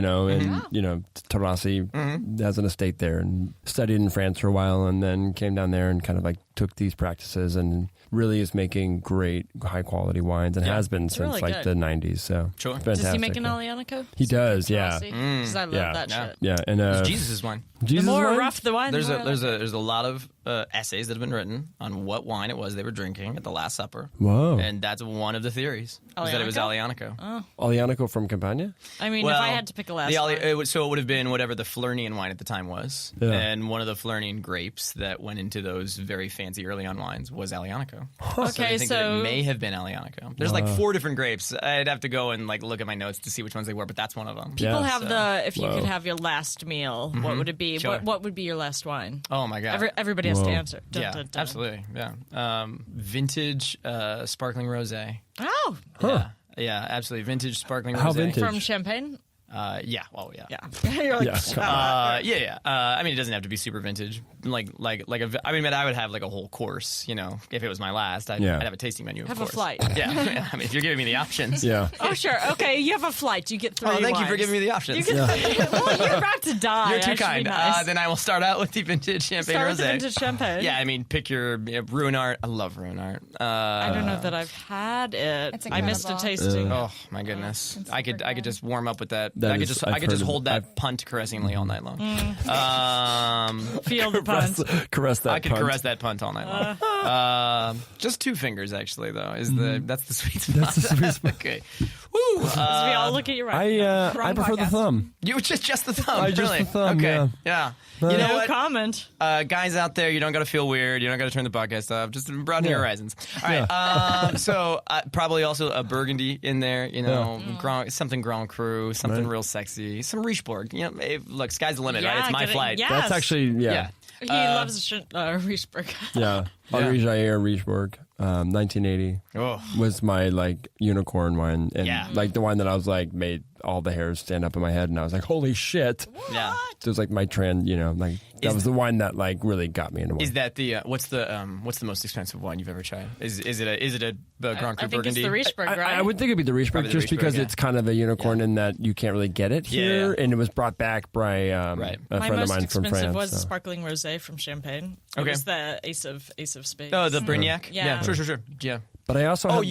Tarasi has an estate there, and studied in France for a while, and then came down there and kind of like took these practices, and really is making great, high quality wines, and Yeah. has been since really like good. the '90s. So Sure. fantastic. Does he make an Alianico? He does, yeah, Because I love Yeah. that Yeah. shit. yeah, and It's Jesus' wine. The Jesus more wine? rough the wine, There's the a more there's a lot of essays that have been written on what wine it was they were drinking at the Last Supper, Whoa, and that's one of the theories. Was that it was Alianico. Alianico from Campania. I mean, if I had to pick a last the wine. it would have been whatever the Falernian wine at the time was, Yeah. and one of the Falernian grapes that went into those very fancy early on wines was Alianico. So I Okay, think that so it may have been Alianico. There's like 4 different grapes. I'd have to go and like look at my notes to see which ones they were, but that's one of them. people Yeah. have So- if you Whoa. could have your last meal, what would it be? Sure. What would be your last wine? Oh my god! Everybody has to Whoa. answer. Dun, Yeah, dun, dun. absolutely. Yeah, vintage sparkling rosé. Oh, Yeah, absolutely. Vintage sparkling How rosé. vintage? from Champagne? Yeah. Oh, yeah. Yeah. You're like, Yeah. I mean, it doesn't have to be super vintage. I mean, I would have like a whole course. If it was my last, I'd have a tasting menu. Of Have a course. flight. Yeah. I mean, if you're giving me the options. Yeah, Oh, sure. Okay, you have a flight. You get 3 Oh, thank you for wines. giving me the options. You get well, you're about to die. You're I too should be kind. nice. Then I will start out with the vintage champagne Start rosé. with the vintage champagne. Yeah, I mean, pick your Ruinart. I love Ruinart. I don't know that I've had it. It's I missed a incredible. tasting. Oh my goodness! It's I could super good. just warm up with that. That I could is- just I've I could heard just of- hold that I've- punt caressingly all night long. Feel the puns. caress that. I could punt. caress that punt all night long. Just 2 fingers actually though is that's the sweet spot. That's the sweet spot. Okay. Woo! we all look at you right. I prefer the podcast. thumb. You just the thumb. Just really? the thumb, Okay. yeah. You know No what? comment. Guys out there, you don't got to feel weird. You don't got to turn the podcast off. Just broaden your horizons. All right. So probably also a Burgundy in there. Something Grand Cru, something real sexy, some Richebourg. Look, sky's the limit, right? It's my get it. flight. Yes. That's actually Yeah. He loves Richebourg. Yeah. Henri Jair Richebourg, 1980 Oh. was my like unicorn wine, and Yeah. like the wine that I was like made all the hairs stand up in my head, and I was like, holy shit! Yeah. It was like my trend, like that was the wine that like really got me into wine. Is that the what's the most expensive wine you've ever tried? Is it a Grand Cru I think Burgundy? it's the Richebourg, right? I would think it'd be the Richebourg, Probably the just because Richebourg, yeah. it's kind of a unicorn in that you can't really get it here, Yeah. and it was brought back by Right. a My friend of most mine from expensive France. was the so. sparkling rosé from Champagne. It Okay. was the Ace of Spades. Oh, the Brignac. Yeah. Sure. Yeah. But I also Oh, have,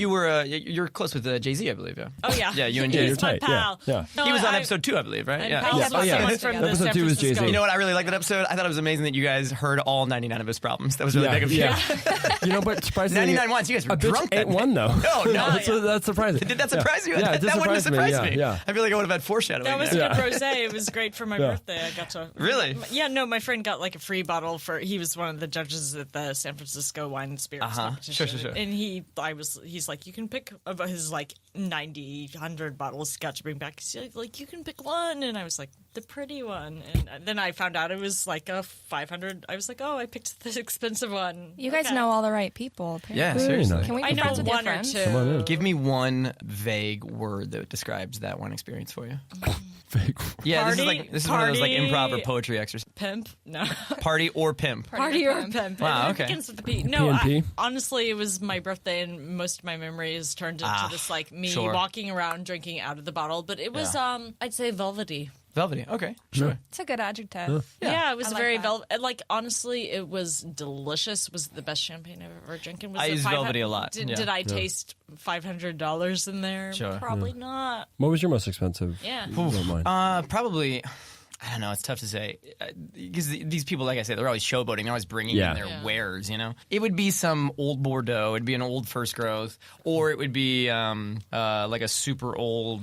you're close with Jay-Z, I believe. Yeah. Oh, yeah. Yeah, you and Yeah, Jay. you're He's my tight. pal. Yeah. No, He was on I- episode 2, I believe, right? And Yeah. pals Yeah. with Oh, yeah. someone from the Episode San 2 was Francisco. Jay-Z. You know what I really liked that episode? I thought it was amazing that you guys heard all 99 of his problems. That was really big of you. yeah. But surprisingly, 99 wines. You guys were a bitch drunk ate that one though. No, that's surprising. Did that surprise you? Yeah, it did that wouldn't have surprise surprised me. Yeah. I feel like I would have had foreshadowing. That was there. good rosé. It was great for my birthday. I got to Really? Yeah, no, my friend got like a free bottle for. He was one of the judges at the San Francisco Wine and Spirits competition. Sure. And he's like, you can pick of his like 90, 100 bottles he got to bring back. He's like, you can pick one, and I was like, the pretty one. And then I found out it was like a 500. I was like, oh, I picked the expensive one. You guys Okay. know all the right people. Apparently. Yeah, Very seriously. nice. Can we be I know friends with your one or friends? two. Come on in. Give me one vague word that describes that one experience for you. Fake. Yeah, Party, this is one of those like party. improv or poetry exercises. Pimp? No. Party or pimp. Party or pimp. Wow, It okay. begins with the P. No, P&P? honestly, it was my birthday, and most of my memories turned into this like me sure. walking around drinking out of the bottle. But it was, I'd say, velvety. Velvety. Okay, sure. It's a good adjective. Yeah, it was I like very that. velvet. Like, honestly, it was delicious. It was the best champagne I've ever drinking. Was I it use 500 velvety a lot. Did I taste $500 in there? Sure. Probably not. What was your most expensive? Yeah. You don't mind. Probably. I don't know. It's tough to say because these people, like I say, they're always showboating. They're always bringing in their wares. You know, it would be some old Bordeaux. It'd be an old first growth, or it would be like a super old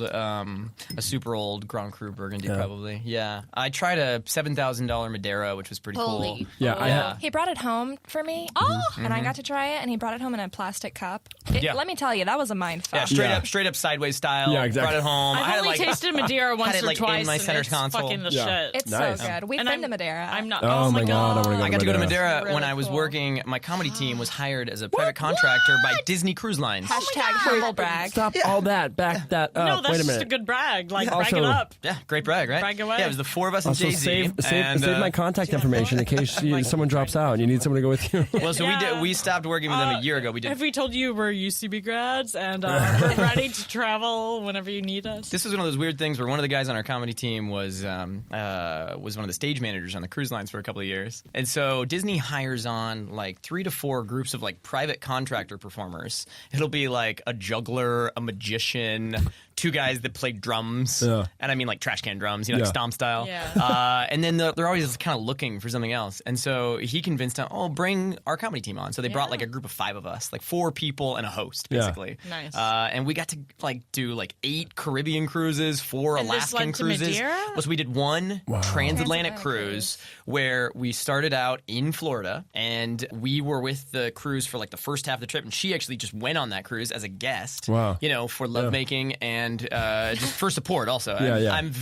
Grand Cru Burgundy, probably. Yeah, I tried a $7,000 Madeira, which was pretty cool. Yeah, He brought it home for me, and I got to try it, and he brought it home in a plastic cup. Let me tell you, that was a mind fuck. Yeah, straight up sideways style. Yeah, exactly. Brought it home. I've only tasted Madeira once had it, or like, twice, in my and center it's console. fucking the shit. It's Nice. so good. We've And been to Madeira. I'm not. Oh my God, I wanna go I got to go to Madeira Really when I was cool. working. My comedy team was hired as a private contractor by Disney Cruise Lines. Hashtag humble brag. Stop all that. Back that up. No, that's Wait a just minute. a good brag. Like, brag Also- it up. Yeah, great brag, right? Brag away. Yeah, it was the four of us and Also, Jay-Z. save my contact information in case someone drops out and you need someone to go with you. Well, so we stopped working with them a year ago. We did. Have we told you we're UCB grads and we're ready to travel whenever you need us? This was one of those weird things where one of the guys on our comedy team was one of the stage managers on the cruise lines for a couple of years, and so Disney hires on like 3 to 4 groups of like private contractor performers. It'll be like a juggler, a magician, 2 guys that play drums, and I mean like trash can drums, like stomp style. Yeah. And then they're always kind of looking for something else, and so he convinced them, bring our comedy team on. So they brought like a group of 5 of us, like 4 people and a host, basically. Nice. And we got to like do like 8 Caribbean cruises, 4 And this Alaskan led to cruises. Madeira? Well, so we did one transatlantic Transatlantic cruise where we started out in Florida, and we were with the cruise for like the first half of the trip, and she actually just went on that cruise as a guest. Wow. For lovemaking and just for support. Also, I'm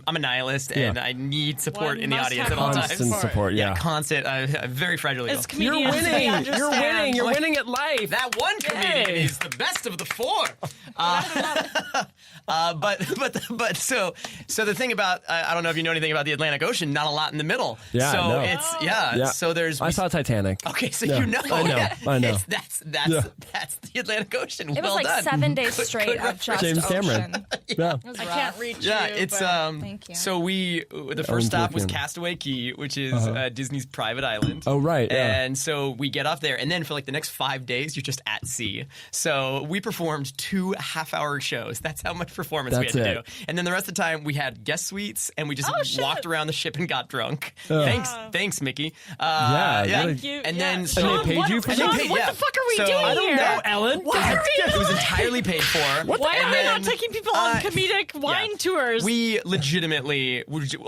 a nihilist, and I need support One in the must audience have at all times. Constant support. Yeah. Constant. I'm very fragile. As You're comedians, we winning. You're understand. winning. You're winning at life. That one comedian is the best of the 4. But so the thing about I don't know if you know anything about the Atlantic Ocean. Not a lot in the middle. Yeah, So no. it's Yeah. So there's. I saw Titanic. Okay, so Yeah. you know. I know. Yeah. I know. That's the Atlantic Ocean. It was well like done. 7 days straight of just James ocean. Cameron. Yeah. I can't reach Yeah, you. it's but- Thank you. So the first stop was Castaway Key, which is Disney's private island. Oh, right, yeah. And so we get off there, and then for like the next 5 days, you're just at sea. So we performed 2 half-hour shows. That's how much performance we That's had to it. do. And then the rest of the time, we had guest suites, and we just walked around the ship and got drunk. Thanks, Mickey. Yeah, yeah. really. Thank you. And Yeah. then Sean, they paid what- you for Sean, that? what Yeah. the fuck are we So- doing I don't here? know, Ellen. It was entirely paid for. Why And are we then, not taking people on comedic wine tours? We legitimately,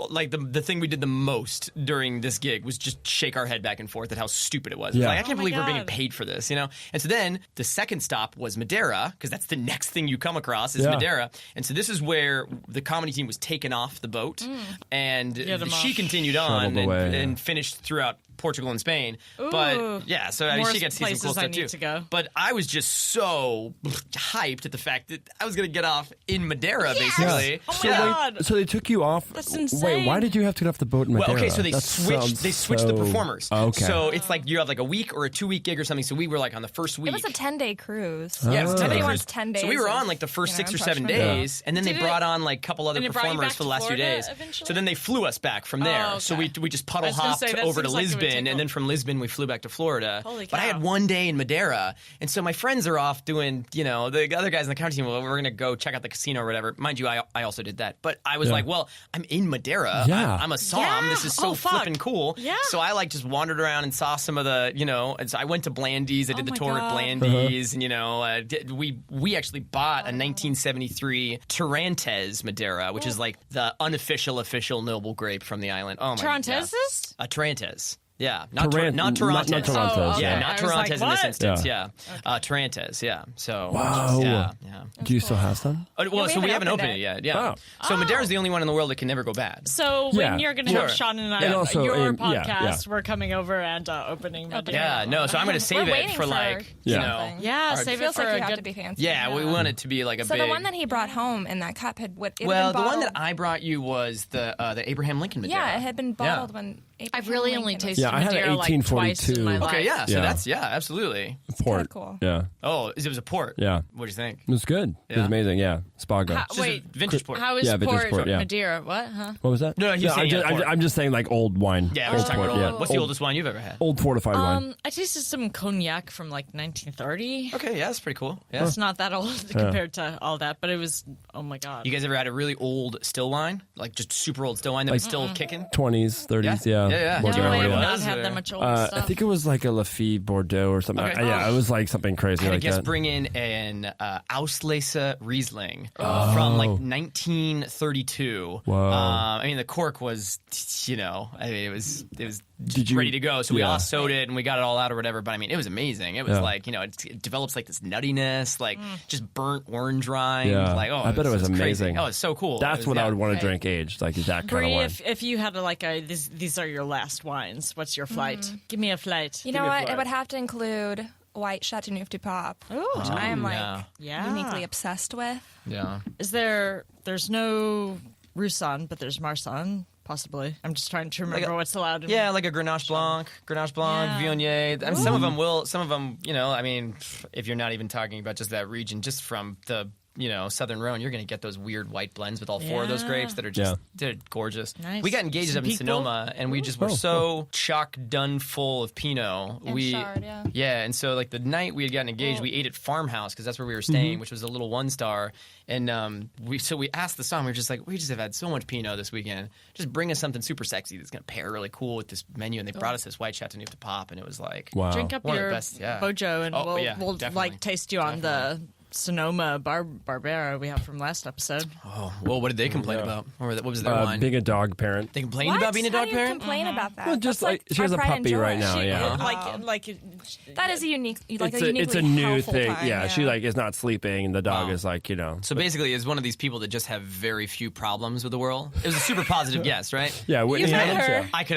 like the thing we did the most during this gig was just shake our head back and forth at how stupid it was. Yeah. Like, I can't my believe we're being God. paid for this, And so then the second stop was Madeira, because that's the next thing you come across is Yeah. Madeira. And so this is where the comedy team was taken off the boat, and them she off. continued on Shuttled away, and finished throughout Portugal and Spain. But yeah, so I mean, More she got to see some places cool I stuff need too. to go. But I was just so hyped at the fact that I was going to get off in Madeira, basically. Oh my God. So they took you off. That's Wait, insane. why did you have to get off the boat in Madeira? Well, okay, so they That switched. They sounds switched the so- performers. Okay. So it's like you have like a week or a 2-week gig or something. So we were like on the first week. It was a 10-day cruise. yeah, it was a 10-day Everybody cruise. wants 10 days. So we were of, on like the first 6 or 7 impression. days, and then they Did brought it- on like a couple other and it brought you performers back for the to last few Florida days. eventually? So then they flew us back from there. Oh, So okay. we just I puddle was gonna hopped say, that over to seems like it would Lisbon, take and then from Lisbon we flew back to Florida. Holy But I cow. had one day in Madeira, and so my friends are off doing, the other guys in the comedy team. Well, we're gonna go check out the casino or whatever. Mind you, I also did that. But I was like, well, I'm in Madeira. Yeah. I'm a Somm. Yeah. This is so Oh, fuck. flipping cool. Yeah. So I like just wandered around and saw some of the, and so I went to Blandy's. I did the my tour at God. Blandy's, and we actually bought a 1973 Tarantes Madeira, which is like the unofficial official noble grape from the island. Oh my god. Tarantes? A Tarantes. Yeah, not Taran- not Tarantes. not Tarantes, Oh, okay. Yeah, I not was Tarantes like, in this what? instance. Yeah. Yeah, Tarantes. Yeah. So. Wow. Yeah. Do you still have some? Well, we so we haven't haven't opened opened it it. yet. Yeah. Oh. So Madeira's the only one in the world that can never go bad. So Yeah. when you're going to Sure. have Shaughn and I And on also your in- yeah, podcast, yeah. we're coming over and opening Madeira. Yeah. No. So I'm going to save We're it waiting for for like Yeah. Yeah, Our- save it Feels for like a you have good. to be fancy. Yeah, we want it to be like a So big. the one that he brought home in that cup had what? It well, had been the one that bottled- I brought you was the Abraham Lincoln Madeira. Yeah, it had been bottled when. I've really only tasted Yeah, I had an Madeira like twice in 1842. my life. Okay, yeah. So Yeah. that's absolutely. Port. cool. Yeah. Oh, it was a port. Yeah. What do you think? It was good. It was Yeah. amazing. Yeah. Spago. Just Wait, a vintage port. how is Yeah, vintage Port port, yeah. Madeira? What? Huh? What was that? No, he's saying I'm just saying like old wine. Yeah, old we're talking port. about Yeah. what's the oldest wine you've ever had? Old fortified wine. I tasted some cognac from like 1930. Okay, yeah, that's pretty cool. Yeah. It's not that old compared to all that, but it was, oh my God. You guys ever had a really old still wine? Like just super old still wine that was still kicking? 20s, 30s. Yeah. Yeah. no, Bordeaux, I have yeah. not Was had there? that much old I stuff. think it was like a Lafite Bordeaux or something. Okay. Yeah, it was like something crazy I had like a guest that. bring in an Auslese Riesling from like 1932. Whoa. I mean, the cork was, it was Did you- ready to go. So we yeah. all sewed it and we got it all out or whatever. But I mean, it was amazing. It was like, it develops like this nuttiness, like just burnt orange rind. Yeah. Like, I bet it was crazy. amazing. Oh, it's so cool. That's what I would want to drink aged, like that kind of Bree, wine. if you had these are your last wines, what's your flight? Give me a flight. You know what? It would have to include white Chateauneuf du Pape, which I am like Yeah. uniquely obsessed with. Yeah. There's no Roussanne, but there's Marsanne, possibly. I'm just trying to remember what's allowed. Yeah, like a Grenache Blanc, Yeah. Viognier. I mean, some of them, I mean, if you're not even talking about just that region, just from the, Southern Rhone, you're going to get those weird white blends with all four of those Yeah. grapes that are just they're gorgeous. Nice. We got engaged Some up in Piquant? Sonoma, and we just were so chock done full of Pinot. And Chard, yeah. Yeah, and so like the night we had gotten engaged, we ate at Farmhouse because that's where we were staying, which was a little 1-star. And we asked the son, we were just like, we just have had so much Pinot this weekend. Just bring us something super sexy that's going to pair really cool with this menu. And they brought us this white Chateauneuf de Pape, and it was like, Wow. Drink up One of the your best, yeah. Bojo, and Oh, yeah, we'll definitely. like taste you on the Sonoma Barbera we have from last episode. oh, well, what did they complain about? Or what was their wine? Being a dog parent. They complained What? about being a How dog do you parent? complain about that? Well, just That's like she has our a pride and puppy joy. right now. Yeah. That is a unique, like It's a a uniquely new helpful thing. time, Yeah, she like is not sleeping, and the dog is like, So basically, is one of these people that just have very few problems with the world. It was a super positive guest, right? Yeah, Whitney met Adams, her.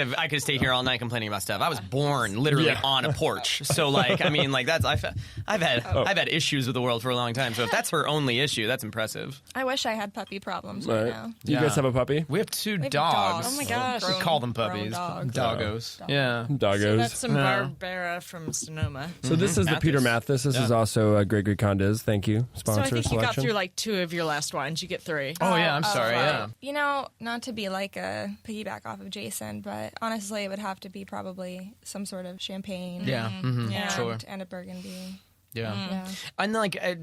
yeah. I could stay here all night complaining about stuff. I was born literally on a porch, so like I mean like that's I've had issues with the world for a long time. So if that's her only issue, that's impressive. I wish I had puppy problems Right. right now. Do you guys have a puppy? We have two We have dogs. dogs. Oh my gosh. We call them Grown puppies. dogs. Doggos. Yeah. Doggos. That's some Yeah. Barbera from Sonoma. So this is the Peter Mathis. This is also Gregory Condes. Thank you. So Sponsor I think you got selection. through like 2 of your last wines. You get 3. Oh yeah. I'm sorry. Yeah. You know, not to be like a piggyback off of Jason, but honestly, it would have to be probably some sort of champagne. Yeah. Mm-hmm. Yeah. Sure. And a Burgundy. Yeah. Yeah. And like I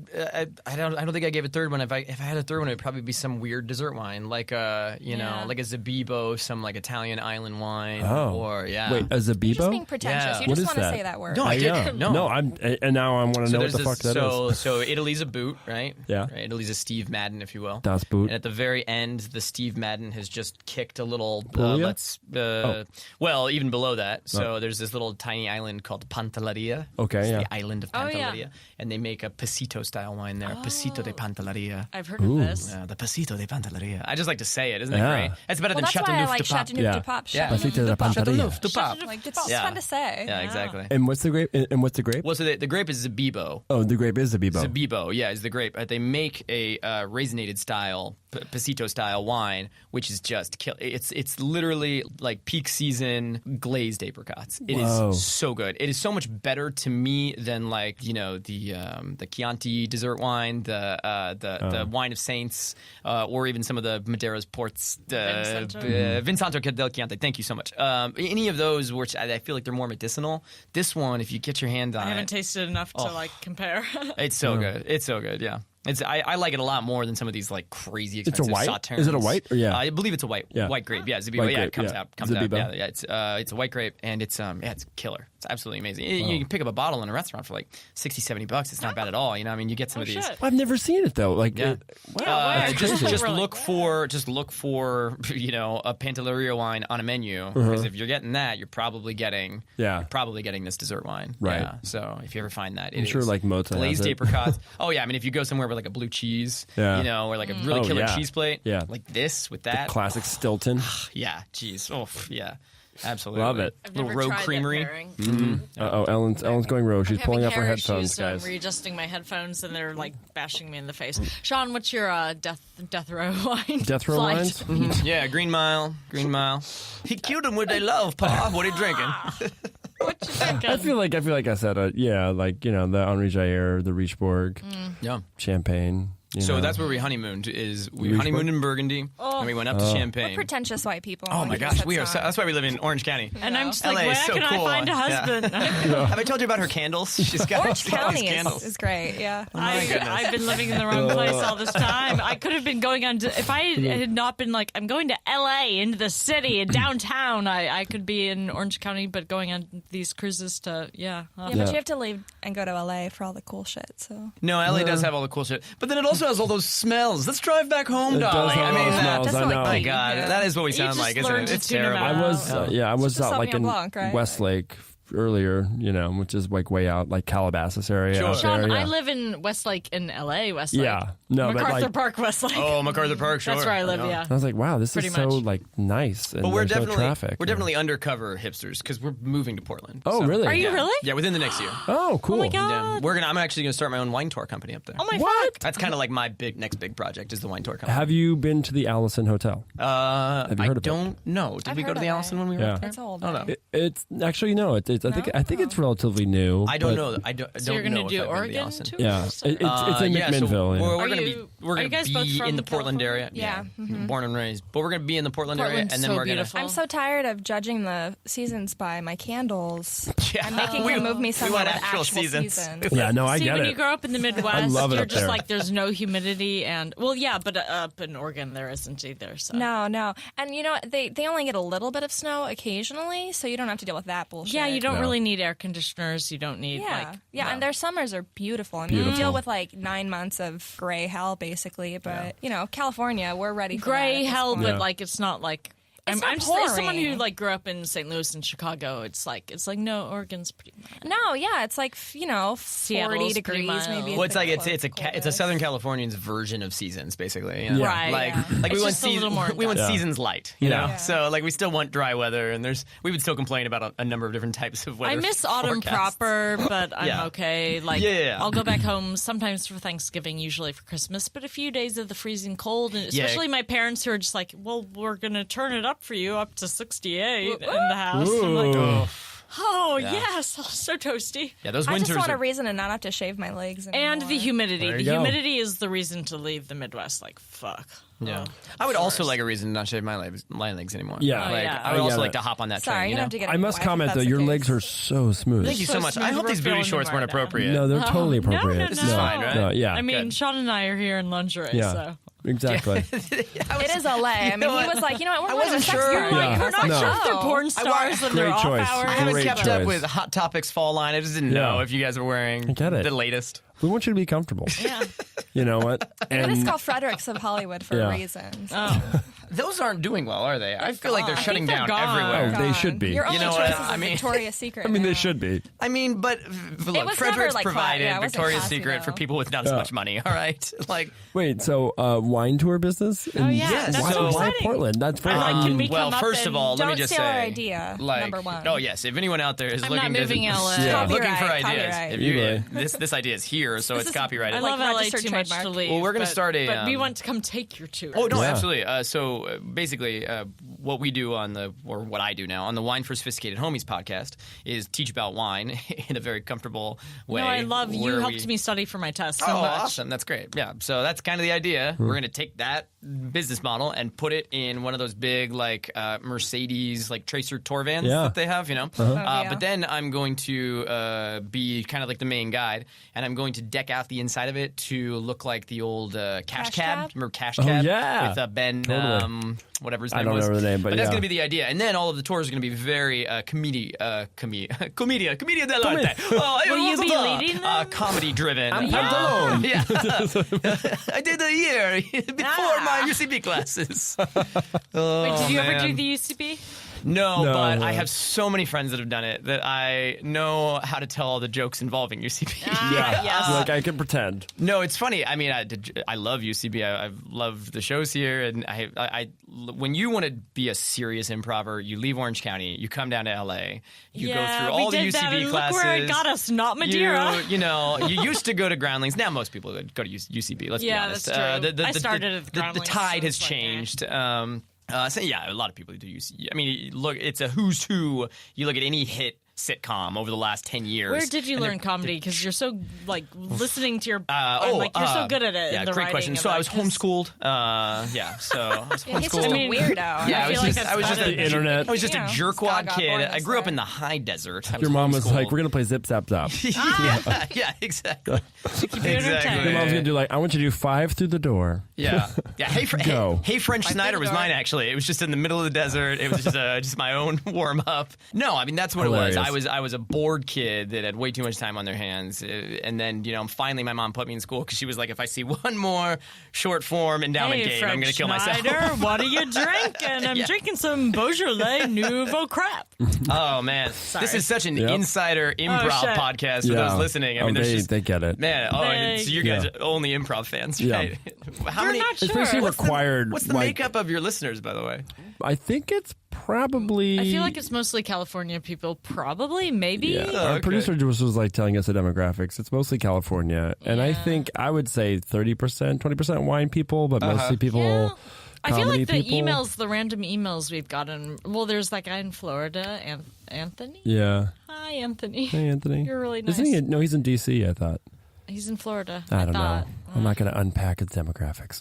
don't think I gave a third one. If I had a third one, it'd probably be some weird dessert wine, like like a Zabibo, some like Italian island wine. Oh. Or Wait, a You're just Zabibo? being pretentious. Yeah. You What just is want to that? say that word. No, I didn't. No. No, and now I want to know what the fuck that is. So Italy's a boot, right? Yeah. Right, Italy's a Steve Madden, if you will. Das Boot. And at the very end, the Steve Madden has just kicked a little. Puglia? Well, even below that. So there's this little tiny island called Pantelleria. Okay, It's yeah. the island of Oh, Pantelleria, yeah. and they make a Pasito style wine there. Pasito de Pantelleria. I've heard of this. The Pasito de Pantelleria. I just like to say it, isn't Yeah. it great? It's better Well, than that's why I Chateauneuf like de Pape. Chateauneuf Yeah. du Pape. Yeah. Chateauneuf Pasito de du Pape. Pantelleria. de Pape. Like, it's Yeah. fun to say. Yeah, exactly. And what's the grape? And what's the grape? Well, so the grape is Zabibo. Oh, the grape is Zabibo. Zabibo, yeah, is the grape. They make a raisinated style, Pasito style wine, which is just it's literally like peak season glazed apricots. It Whoa. is so good. It is so much better to me than like the Chianti dessert wine, the wine of saints, or even some of the Madeira's ports. Vinsanto del Chianti. Thank you so much. Any of those, which I feel like they're more medicinal. This one, if you get your hand on I it, haven't tasted enough to like compare. it's so good. It's so good. Yeah. I like it a lot more than some of these like crazy It's a expensive white? Sauternes. Is it a white? Or yeah. I believe it's a white grape. Yeah, Zabibo. White Yeah, grape, it comes yeah. out. Zabibo. Yeah, it's a white grape, and it's killer. It's absolutely amazing. You can pick up a bottle in a restaurant for like $60-$70. It's not bad at all. You know, I mean, you get some of these. shit. I've never seen it though. Like, Yeah. Where? Just Really? look for a Pantelleria wine on a menu, because if you're getting that, you're probably getting this dessert wine. Right. Yeah. So if you ever find that, I'm it sure is like Mota has glazed it. apricots. Oh yeah, I mean if you go somewhere with like a blue cheese, or like a really killer cheese plate, Yeah. like this with that, classic Stilton. yeah, cheese. Oh yeah. Absolutely. Love it. I've Little never Rogue tried that Creamery. pairing. Ellen's going rogue. She's I'm pulling up having her hair headphones, issues, so guys. I'm readjusting my headphones, and they're like bashing me in the face. Shaughn, what's your death row wine? Death row flight? wines? Yeah, Green Mile. He killed him with their love, Pa. What are you drinking? What you thinking? I feel like I said, like the Henri Jair, the Richebourg, Yeah. Champagne. So that's where we honeymooned. We honeymooned in Burgundy, and we went up to Champagne. Pretentious white people. Oh my gosh, we are. That's why we live in Orange County. And I'm just LA like, is where so can cool. I find a husband? Have I told you about her candles? She's got Orange County candles. is great. Yeah. I've been living in the wrong place all this time. I could have been going on. If I had not been like, I'm going to L.A. into the city and downtown, I could be in Orange County, but going on these cruises to But you have to leave and go to LA for all the cool shit. So No, LA does have all the cool shit, but then it also has all those smells. Let's drive back home, It does darling. have all those smells, that's I not know. like My Pete, God, yeah. that is what we sound just like, isn't learned it? to It's tune 'em terrible. out. I was Just a out like in Sauvignon Blanc, right? Westlake earlier, which is like way out, like Calabasas area. Sure. Out Shaughn, there, yeah. I live in Westlake in L.A. Westlake. Yeah, no, but MacArthur like Park, Westlake. Oh, MacArthur Park, sure. That's where I live. Yeah. I was like, wow, this Pretty is so much. like nice, and But we're there's no definitely traffic. we're undercover hipsters because we're moving to Portland. Oh, So- really? Are you Yeah. really? Yeah, within the next year. Oh, cool. Oh my God. Yeah, I'm actually gonna start my own wine tour company up there. Oh my What? fuck. That's kind of like my next big project is the wine tour company. Have you been to the Allison Hotel? Have you heard of it? don't know. Did I've we go heard to the of Allison it. when we were Yeah. up there? It's old. I don't know. It's actually no. I think it's relatively new. I don't but- know. I don't So you're know going if to do I've been to the Oregon Allison. too? Yeah, it's in McMinnville. So yeah. we're Are gonna you- we're are gonna you guys both be from in the Portland California? area. Yeah. Born and raised. But we're gonna be in the Portland area, Portland's and then so we're beautiful. I'm so tired of judging the seasons by my candles. Yeah. I'm making We- him move me we somewhere want with actual actual seasons. seasons. Yeah, no, I See, get when it. you grow up in the Midwest, love it you're up just there. like, there's no humidity, and but up in Oregon there isn't either. So No, and they only get a little bit of snow occasionally, so you don't have to deal with that bullshit. yeah, you don't No. really need air conditioners. You don't need And their summers are beautiful. I mean, you deal with like 9 months of gray hell, basically. But California, we're ready for gray that at this hell, point. but like it's not like. It's I'm not just as someone who pouring. like grew up in St. Louis and Chicago. It's like no, Oregon's pretty much. No, yeah, it's like 40 Seattle's degrees pretty mild. maybe. Well, it's like it's a coldest. Southern Californian's version of seasons, basically. Yeah. Right. Like yeah. like we It's want just a little more we want Yeah. seasons light, you know. Yeah. So like we still want dry weather, and we would still complain about a number of different types of weather. I miss autumn forecasts. proper, but I'm Yeah. okay. Like, Yeah. I'll go back home sometimes for Thanksgiving, usually for Christmas, but a few days of the freezing cold, and especially my parents who are just like, well, we're going to turn it up for you up to 68 in the house. I'm like, oh, yes, so toasty. Yeah, those I winters. just want a are, reason to not have to shave my legs anymore. And the humidity. There The you go. humidity is the reason to leave the Midwest. Like, fuck. yeah, I would also like a reason to not shave my legs anymore. Yeah. like yeah. I would I also get like it. to hop on that Sorry, train. you You don't know? have to get. I must comment though, your legs are so smooth. Thank you so much. smooth. I hope We're these booty feeling shorts them weren't right now. appropriate. No, they're totally No, appropriate. no, This is fine, right? No, yeah. I mean, Good. Shaughn and I are here in lingerie, Yeah. so. Exactly. It is LA. I mean, what? he was like, we're I going to a wasn't sex sure. party. Yeah. We're not No. sure if they're porn stars and they're Great off choice. hours. I haven't Great kept choice. up with Hot Topics fall line. I just didn't Yeah. know if you guys were wearing I get it. the latest. We want you to be comfortable. Yeah. You know what? It is And called Fredericks of Hollywood for Yeah. a reason. Those aren't doing well, are they? I feel like they're gone. shutting I think down they're gone. everywhere. Oh, they should be. Your You only know choice what? is I mean- Victoria's Secret. I mean, they now. should be. I mean, but look, was Fredericks never, like, provided yeah, it wasn't Victoria's classy, Secret for though. people with not as much money. All right, like Wait, so wine tour business? Oh, yeah. Yes. That's Why, so why exciting. Portland? That's very. Like, can we well, come up first of and all, let me don't just steal say, our idea, like, number one. oh yes, if anyone out there is I'm looking not moving to, LA. Yeah. looking for Copyright, ideas, copyright. if you, EBay. this idea is here, so it's copyrighted. I Like love LA registered too much to trademark. leave. Well, we're gonna but- start a, But we want to come take your tour. Oh no, Yeah. absolutely. So basically, what we do or what I do now on the Wine for Sophisticated Homies podcast is teach about wine in a very comfortable way. No, I love you. where Helped we- me study for my test so Oh, much. awesome! That's great. Yeah, so that's kind of the idea. We're going to take that business model and put it in one of those big like Mercedes like Tracer tour vans Yeah. that they have, you know. yeah. But then I'm going to be kind of like the main guide, and I'm going to deck out the inside of it to look like the old Cash Cash Cab. Cab? Remember Cash Oh, Cab? yeah. With Ben, Totally. whatever his I name don't was. remember the name, but that's yeah. going to be the idea. And then all of the tours are going to be very commedia dell'arte. Will you be leading them? Comedy driven. I'm Pantalone. Yeah. I did a year before my UCB classes. Wait, did you ever man. do the UCB? No, but I have so many friends that have done it that I know how to tell all the jokes involving UCB. Yes. Like I can pretend. No, it's funny. I mean, I love UCB. I've loved the shows here, and I when you want to be a serious improver, you leave Orange County, you come down to LA, you go through all the UCB classes. Look where it got us, not Madeira. You used to go to Groundlings. Now most people go to UCB. Let's be honest. That's true. I started at the Groundlings. The tide has so it's changed. So yeah, a lot of people do UCB. I mean, look, it's a who's who. You look at any hit sitcom over the last 10 years. Where did you learn comedy? Because you're so listening to your you're so good at it. Yeah, in the great question. So I was homeschooled. So I was homeschooled. He's just a weirdo. Yeah, I was just the internet. I was just a jerkwad Saga kid. boys I grew up there. in the high desert. Your mom was like, "We're gonna play zip zap zap." yeah, exactly. entertained. Your mom's gonna do I want you to do 5 through the door. Yeah. Go. Hey, French Snyder was mine, actually. It was just in the middle of the desert. It was just my own warm up. No, I mean that's what Hilarious. it was. I was a bored kid that had way too much time on their hands, and then finally my mom put me in school because she was like, if I see one more short form endowment game, I'm going to kill myself. Schneider, what are you drinking? I'm drinking some Beaujolais Nouveau crap. Oh man, this is such an insider improv podcast for those listening. I mean, they get it. Man, and so you guys are only improv fans, right? How many? Not sure. Especially required. What's the makeup of your listeners, by the way? I think it's probably. I feel like it's mostly California people. Probably, maybe. Yeah. Oh, Our okay. producer just was telling us the demographics. It's mostly California, and I think I would say 30%, 20% wine people, but mostly people. Yeah. I feel like the people. emails, the random emails we've gotten. Well, there's that guy in Florida, Anthony. Yeah. Hi, Anthony. Hey, Anthony. You're really nice. Isn't he? No, he's in DC. I thought. He's in Florida. I don't know. thought. I'm not going to unpack his demographics.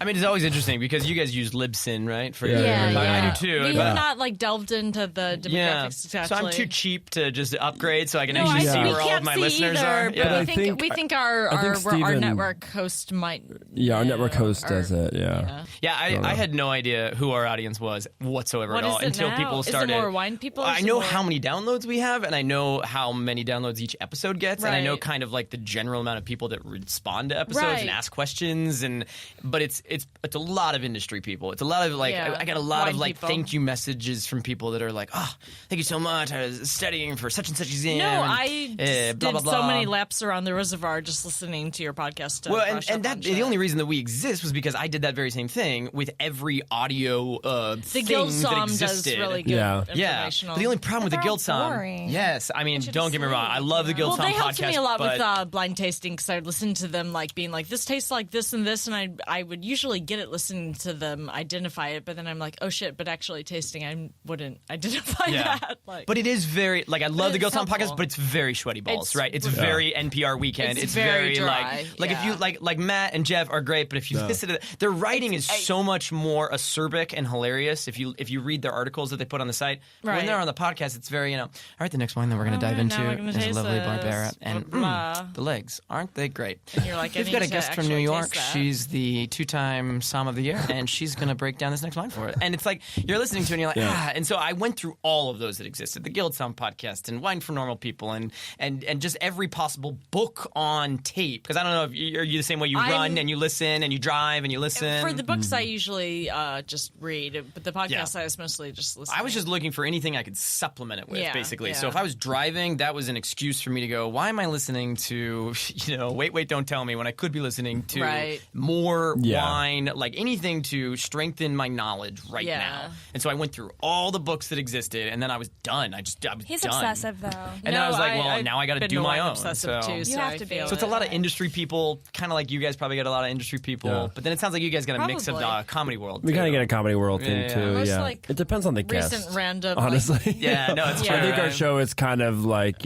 I mean, it's always interesting because you guys use Libsyn, right? For Yeah. I do too. We but- have not delved into the demographics Yeah, exactly. so I'm too cheap to just upgrade, so I can No, actually see we where all can't of my see listeners either, are. but Yeah. we think our Steven- network host might. Yeah, our network host or- does it. Yeah. Yeah, I had no idea who our audience was whatsoever What at all is it until now? people Is it started. more wine people? Or I is it know more- how many downloads we have, and I know how many downloads each episode gets, and I know Right. kind of like the general amount of people that respond to episodes Right. and ask questions, but it's a lot of industry people. It's a lot of Yeah. I got a lot of Wine people. thank you messages from people that are like, oh, thank you so much. I was studying for such and such exam. No, and, I blah, blah, did blah. so many laps around the reservoir just listening to your podcast. To Well, brush and up that on the shit. only reason that we exist was because I did that very same thing with every audio The thing Guild that Somm existed. does really good Yeah. Yeah, informational. but the only problem with the They're Guild all Somm, boring. yes, I mean, should don't just get me wrong, I leave love the them. Guild Well, Somm they helped podcast, me a lot but with blind tasting because I would listen to them being like, this tastes like this and this, and I would usually get it listening to them identify it, but then I'm like, oh shit, but actually tasting, I wouldn't identify that. But it is very I love the Guild it's Somm podcast, helpful. but it's very sweaty balls, It's- right? It's very NPR weekend. It's very very dry, if you like Matt and Jeff are great, but if you listen to their writing is so much more acerbic and hilarious. If you read their articles that they put on the site, when Right. they're on the podcast, it's very all right. The next wine that we're going to dive into now we're gonna is a taste lovely this, Barbera, and blah, blah. the legs aren't they great? And you're like, I We've need got a to guest from New actually York. taste that. She's the 2-time Somm of the Year, and she's going to break down this next wine for it. And it's like you're listening to it, and you're like, And so I went through all of those that existed: the Guild Somm podcast, and Wine for Normal People, and just every possible book on tape. Because I don't know if are you the same way? You run and you listen, and you drive and you listen. For the books, I usually just read, but the podcast, Yeah. I was mostly just listening. I was just looking for anything I could supplement it with, Yeah, basically. yeah. So if I was driving, that was an excuse for me to go, why am I listening to, Wait, Don't Tell Me, when I could be listening to Right. more wine, like anything to strengthen my knowledge right Yeah. now. And so I went through all the books that existed, and then I was done. I was He's done. obsessive, though. And then I was like, well, now I got to been do my wine own. obsessive So. too, You so have I to be. feel So it's a it. lot of industry people, kind of like you guys probably get a lot of industry people. Yeah. But then it sounds like you guys got a mix of Probably. the comedy world. We kind of too. get a comedy world thing Yeah. too. Most, Yeah, like, it depends on the guest. recent random, honestly. Yeah, no, it's true. I think our right? show is kind of like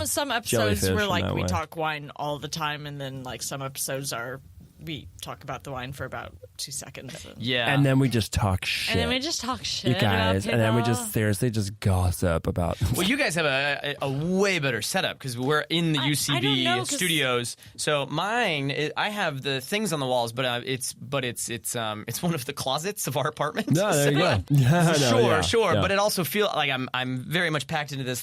some episodes jellyfish were in like that we way. talk wine all the time, and then like some episodes are we talk about the wine for about 2 seconds. Yeah. and then we just talk shit. And then we just talk shit you guys, about and then we people. just seriously just gossip about. Well, you guys have a way better setup because we're in the I don't UCB know, 'cause- studios. So mine, I have the things on the walls, but it's one of the closets of our apartment. No, there you So- go. Yeah, no, Sure. yeah. But it also feels like I'm very much packed into this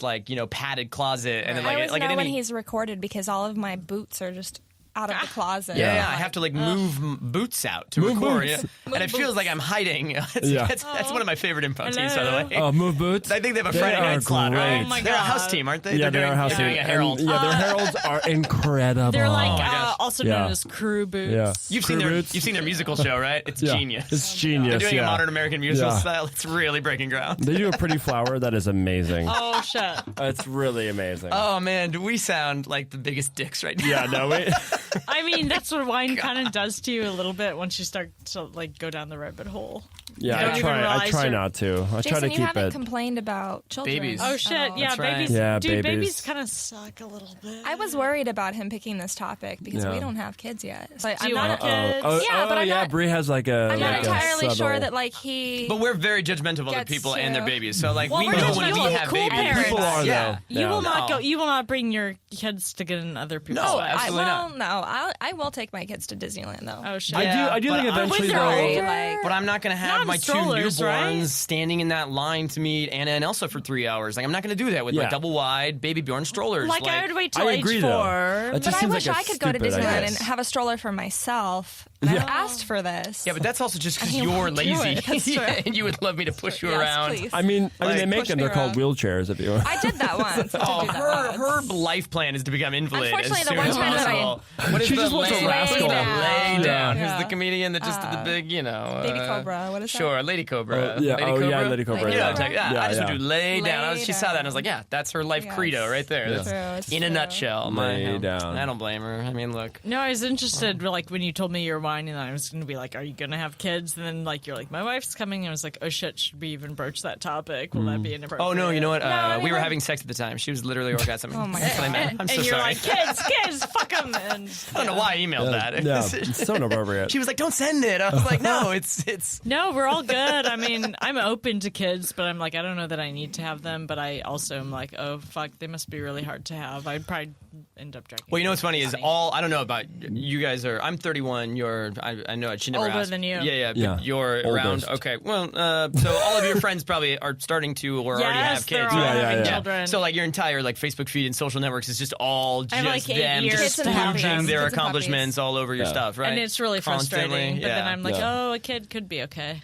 padded closet, and then I always like know at when any. he's recorded because all of my boots are just out of the closet. Yeah, I have to like move boots out to record. boots. Yeah. And it feels like I'm hiding. That's one of my favorite improv teams, by the way. Oh, Move Boots. I think they have a They Friday are night slot, right? Oh my They're a God. house team, aren't they? Yeah, they are a house they're team. doing a Herald. And, their heralds are incredible. They're like gosh. also Yeah. known as crew boots. Yeah. You've Crew seen boots. their musical show, right? It's genius. It's genius. They're doing a yeah. modern American musical Yeah. style. It's really breaking ground. They do a Pretty Flower that is amazing. Oh shit! It's really amazing. Oh man, do we sound like the biggest dicks right now? Yeah, no, wait. I mean, that's what Whine kind of does to you a little bit once you start to like go down the rabbit hole. Yeah, You don't I even try realize not you're- to. I try Jason, to you keep haven't it. complained about children. Babies. Oh shit! at all. Yeah, That's right. babies. Yeah, dude, babies. kind of suck a little bit. I was worried about him picking this topic because Yeah. we don't have kids yet. So Do I'm you not. want kids? Yeah, but I'm not- Bree has like a. I'm not like a entirely subtle- sure that like he. But we're very judgmental of other Gets people and their to- babies. So like Well, we we're know just when we really have cool babies. parents. People are Yeah. though. You Yeah. will not No. go. You will not bring your kids to get in other people's No, lives. absolutely not. No, I will take my kids to Disneyland though. Oh shit! I do but think I'm eventually with though. her. Like, But I'm not going to have Not my in two strollers, newborns right? standing in that line to meet Anna and Elsa for 3 hours. Like I'm not going to do that with my Yeah. double wide baby Bjorn strollers. Like I would wait till I age agree, 4. though. That but just I seems wish like a I could go to stupid Disneyland idea. and have a stroller for myself. And Yeah. I've asked for this. Yeah, but that's also just because And you you're won't do lazy it. That's true. and you would love me to push you Yes, around. please. I mean, they Like, make push them. me They're called around. wheelchairs. If you want. I did that once. I Oh, did do that her once. life plan is to become invalid. Unfortunately, as the soon one as time that I- possible. What is She the just wants a lay rascal. down? Lay down. Yeah. Who's the comedian that just did the big, Baby Cobra. What is that? Sure, Lady Cobra. Yeah. Lady Oh, Cobra? yeah, Lady Cobra. Lady Yeah, Yeah. Cobra? exactly. Yeah, I just yeah. would do lay down. Lay She saw that and I was like, yeah, that's her life Yes. credo right there. Yeah. That's True, in a true. nutshell. Lay down. I don't blame her. I mean, look. No, I was interested. Like when you told me you're whining, I was going to be like, "Are you going to have kids?" And then like you're like, "My wife's coming." And I was like, "Oh shit, should we even broach that topic? Will that be inappropriate?" Oh, no, you know what? I mean, we were like- having sex at the time. She was literally orgasming. Oh, my That's what I meant. I'm and so you're sorry. like, "Kids, fuck them." And I don't know why I emailed that. Yeah, it's so inappropriate. She was like, don't send it. I was like, no, it's. no, we're all good. I mean, I'm open to kids, but I'm like, I don't know that I need to have them. But I also am like, oh fuck, they must be really hard to have. I'd probably end up drinking. Well, you know what's funny is I don't know about you guys are. I'm 31. I know I should never Older ask. than you. Yeah, but Yeah. you're Oldest. around. Okay, well, so all of your friends probably are starting to or already Yes, have they're kids. all Yeah, having yeah. children. So like your entire like Facebook feed and social networks is just all I have, just like, 8 them years just to have them. splurging their Kids and accomplishments all over your stuff, right? and it's really Constantly, frustrating. But then yeah. I'm like, Yeah. oh, a kid could be okay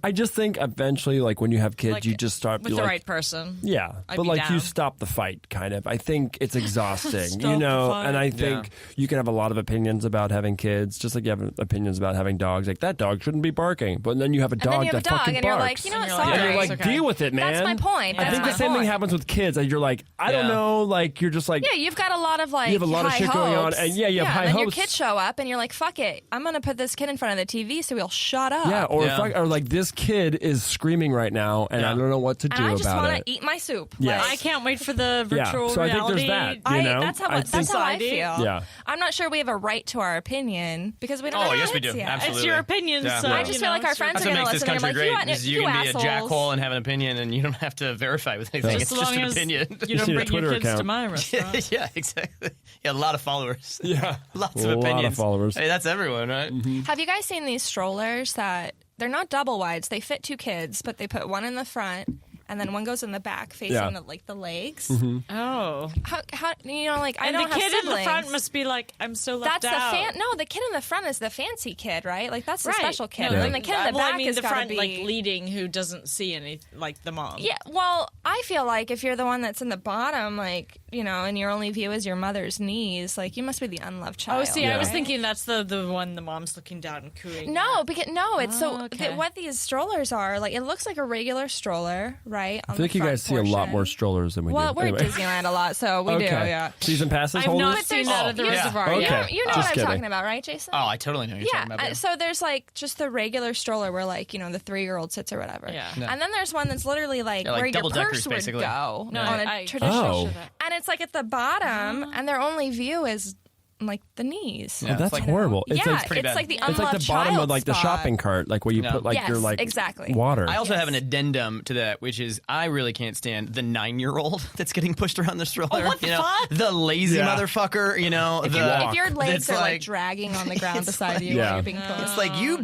I just think eventually, like when you have kids, Like, you just start with you the like, right person. Yeah, I'd but be like you down. stop the fight, kind of. I think it's exhausting, Stop you the know. fight. And I think you can have a lot of opinions about having kids, just like you have opinions about having dogs. Like that dog shouldn't be barking, but then you have a And dog then you have a that dog, fucking and you're like, barks. you know what? And you're like, and Sorry. you're like, It's okay. deal with it, man. That's my point. I That's think my the same thing point. happens with kids. Like, you're like, I don't Yeah. know, like you're just like, Yeah, you've got a lot of like You have a lot of high shit going on, hopes. and yeah, you have high and then hopes. your kids show up, and you're like, "Fuck it, I'm gonna put this kid in front of the TV so he'll shut up." yeah, or Yeah. fuck, or like this kid is screaming right now, and I Yeah. don't know what to and do I just about want it. to eat my soup. Yeah. Like, I can't wait for the Yeah, virtual so I think there's reality. that. You know, that's how I that's think- how I Society. feel. Yeah. I'm not sure we have a right to our opinion because we don't. Oh, have yes, we kids do. yet. Absolutely. It's your opinion, Yeah. so Yeah. I just feel like our friends That's are what going to makes this listen. And country they're like, great. Is you can be a assholes. jackhole and have an opinion, and you don't have to verify with anything. Just It's just as long an as opinion. you don't need a bring Twitter your kids to account. my restaurant. Yeah, exactly. Yeah, a lot of followers. Yeah, Lots a of lot opinions. of followers. Hey, that's everyone, right? Have you guys seen these strollers that they're not double wides? They fit 2 kids, but they put one in the front and then one goes in the back facing Yeah. the legs. Oh, How you know, like I and don't the have kid in the siblings. front must be like, I'm so left That's out. the No, the kid in the front is the fancy kid, right? Like that's the Right. special kid. No, And then the kid in the well, back I mean, is the gotta front, be like leading, who doesn't see any, like the mom. Yeah, well, I feel like if you're the one that's in the bottom, like, you know, and your only view is your mother's knees, like you must be the unloved child. Oh, see, I was right? thinking that's the one the mom's looking down and cooing. No, because it's Oh, okay. what these strollers are, like it looks like a regular stroller, right? I feel like you guys see a lot more strollers than we Well, do. we're Anyway. at Disneyland a lot, so we Okay. do, yeah. Season passes I've holders? not seen that at the yeah. reservoir Okay. yet. You know Just what I'm kidding. talking about, right, Jason? Oh, I totally know what you're Yeah, talking about. There. so there's like just the regular stroller where like, you know, the 3-year-old sits or whatever. Yeah. And then there's one that's literally like, Yeah, like where your double-deckers, purse would basically. go No, on a I- traditional. Oh. And it's like at the bottom, and their only view is like the knees. Yeah. Oh, that's like- horrible. It's yeah, like, pretty it's bad. like the it's like unloved the bottom child of like the spot. shopping cart, like where you Yeah. put like Yes, your like exactly. water. I also Yes. have an addendum to that, which is I really can't stand the 9-year-old that's getting pushed around the stroller. Oh, what the you know? fuck? The lazy Yeah. motherfucker, you know. If the, you walk. If your legs that's are like like dragging on the ground beside you Yeah. while you're being pushed. It's like you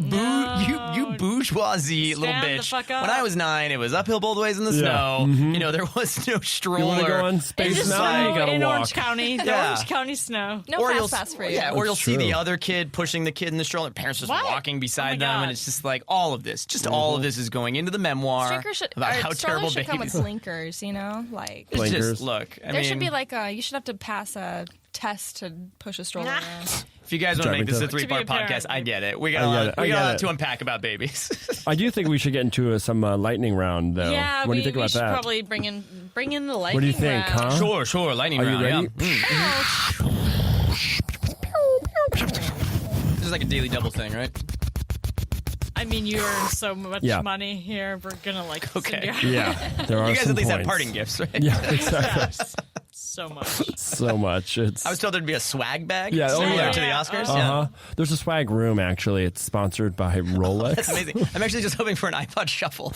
bourgeoisie little Stand the bitch. fuck up. When I was 9, it was uphill both ways in the Yeah. snow. Mhm. You know, there was no stroller. You want to go on It's Space just Mountain? snow You gotta in walk. Orange County. The Yeah. Orange County snow. No or fast you'll what's best for you. Yeah, or you'll see the true. other kid pushing the kid in the stroller. Parents just What? walking beside Oh my them, and God. it's just like all of this. Just all of this is going into the memoir Strollers should, about how terrible should come with babies. blinkers, you know? Like, It's Blinkers. just look. I there mean, should be like you should have to pass a test to push a stroller around. if you guys want to make this a Driving 3-part To be a podcast, parent. I get it. We got I a get lot, it. we I got a get lot it. to unpack about babies. I do think we should get into some lightning round, though. Yeah, what do you think we about should that? probably bring in the lightning What do you think, round. huh? Sure, lightning Are you round. ready? Yeah. This is like a daily double thing, right? I mean, you earn so much Yeah. money here. We're gonna like Okay. send you Yeah, there are You guys some at least have points. parting gifts, right? Yeah, exactly. so much. So much. It's I was told there'd be a swag bag. Yeah, oh, similar yeah. to the Oscars. uh-huh. There's a swag room, actually. It's sponsored by Rolex. That's amazing. I'm actually just hoping for an iPod Shuffle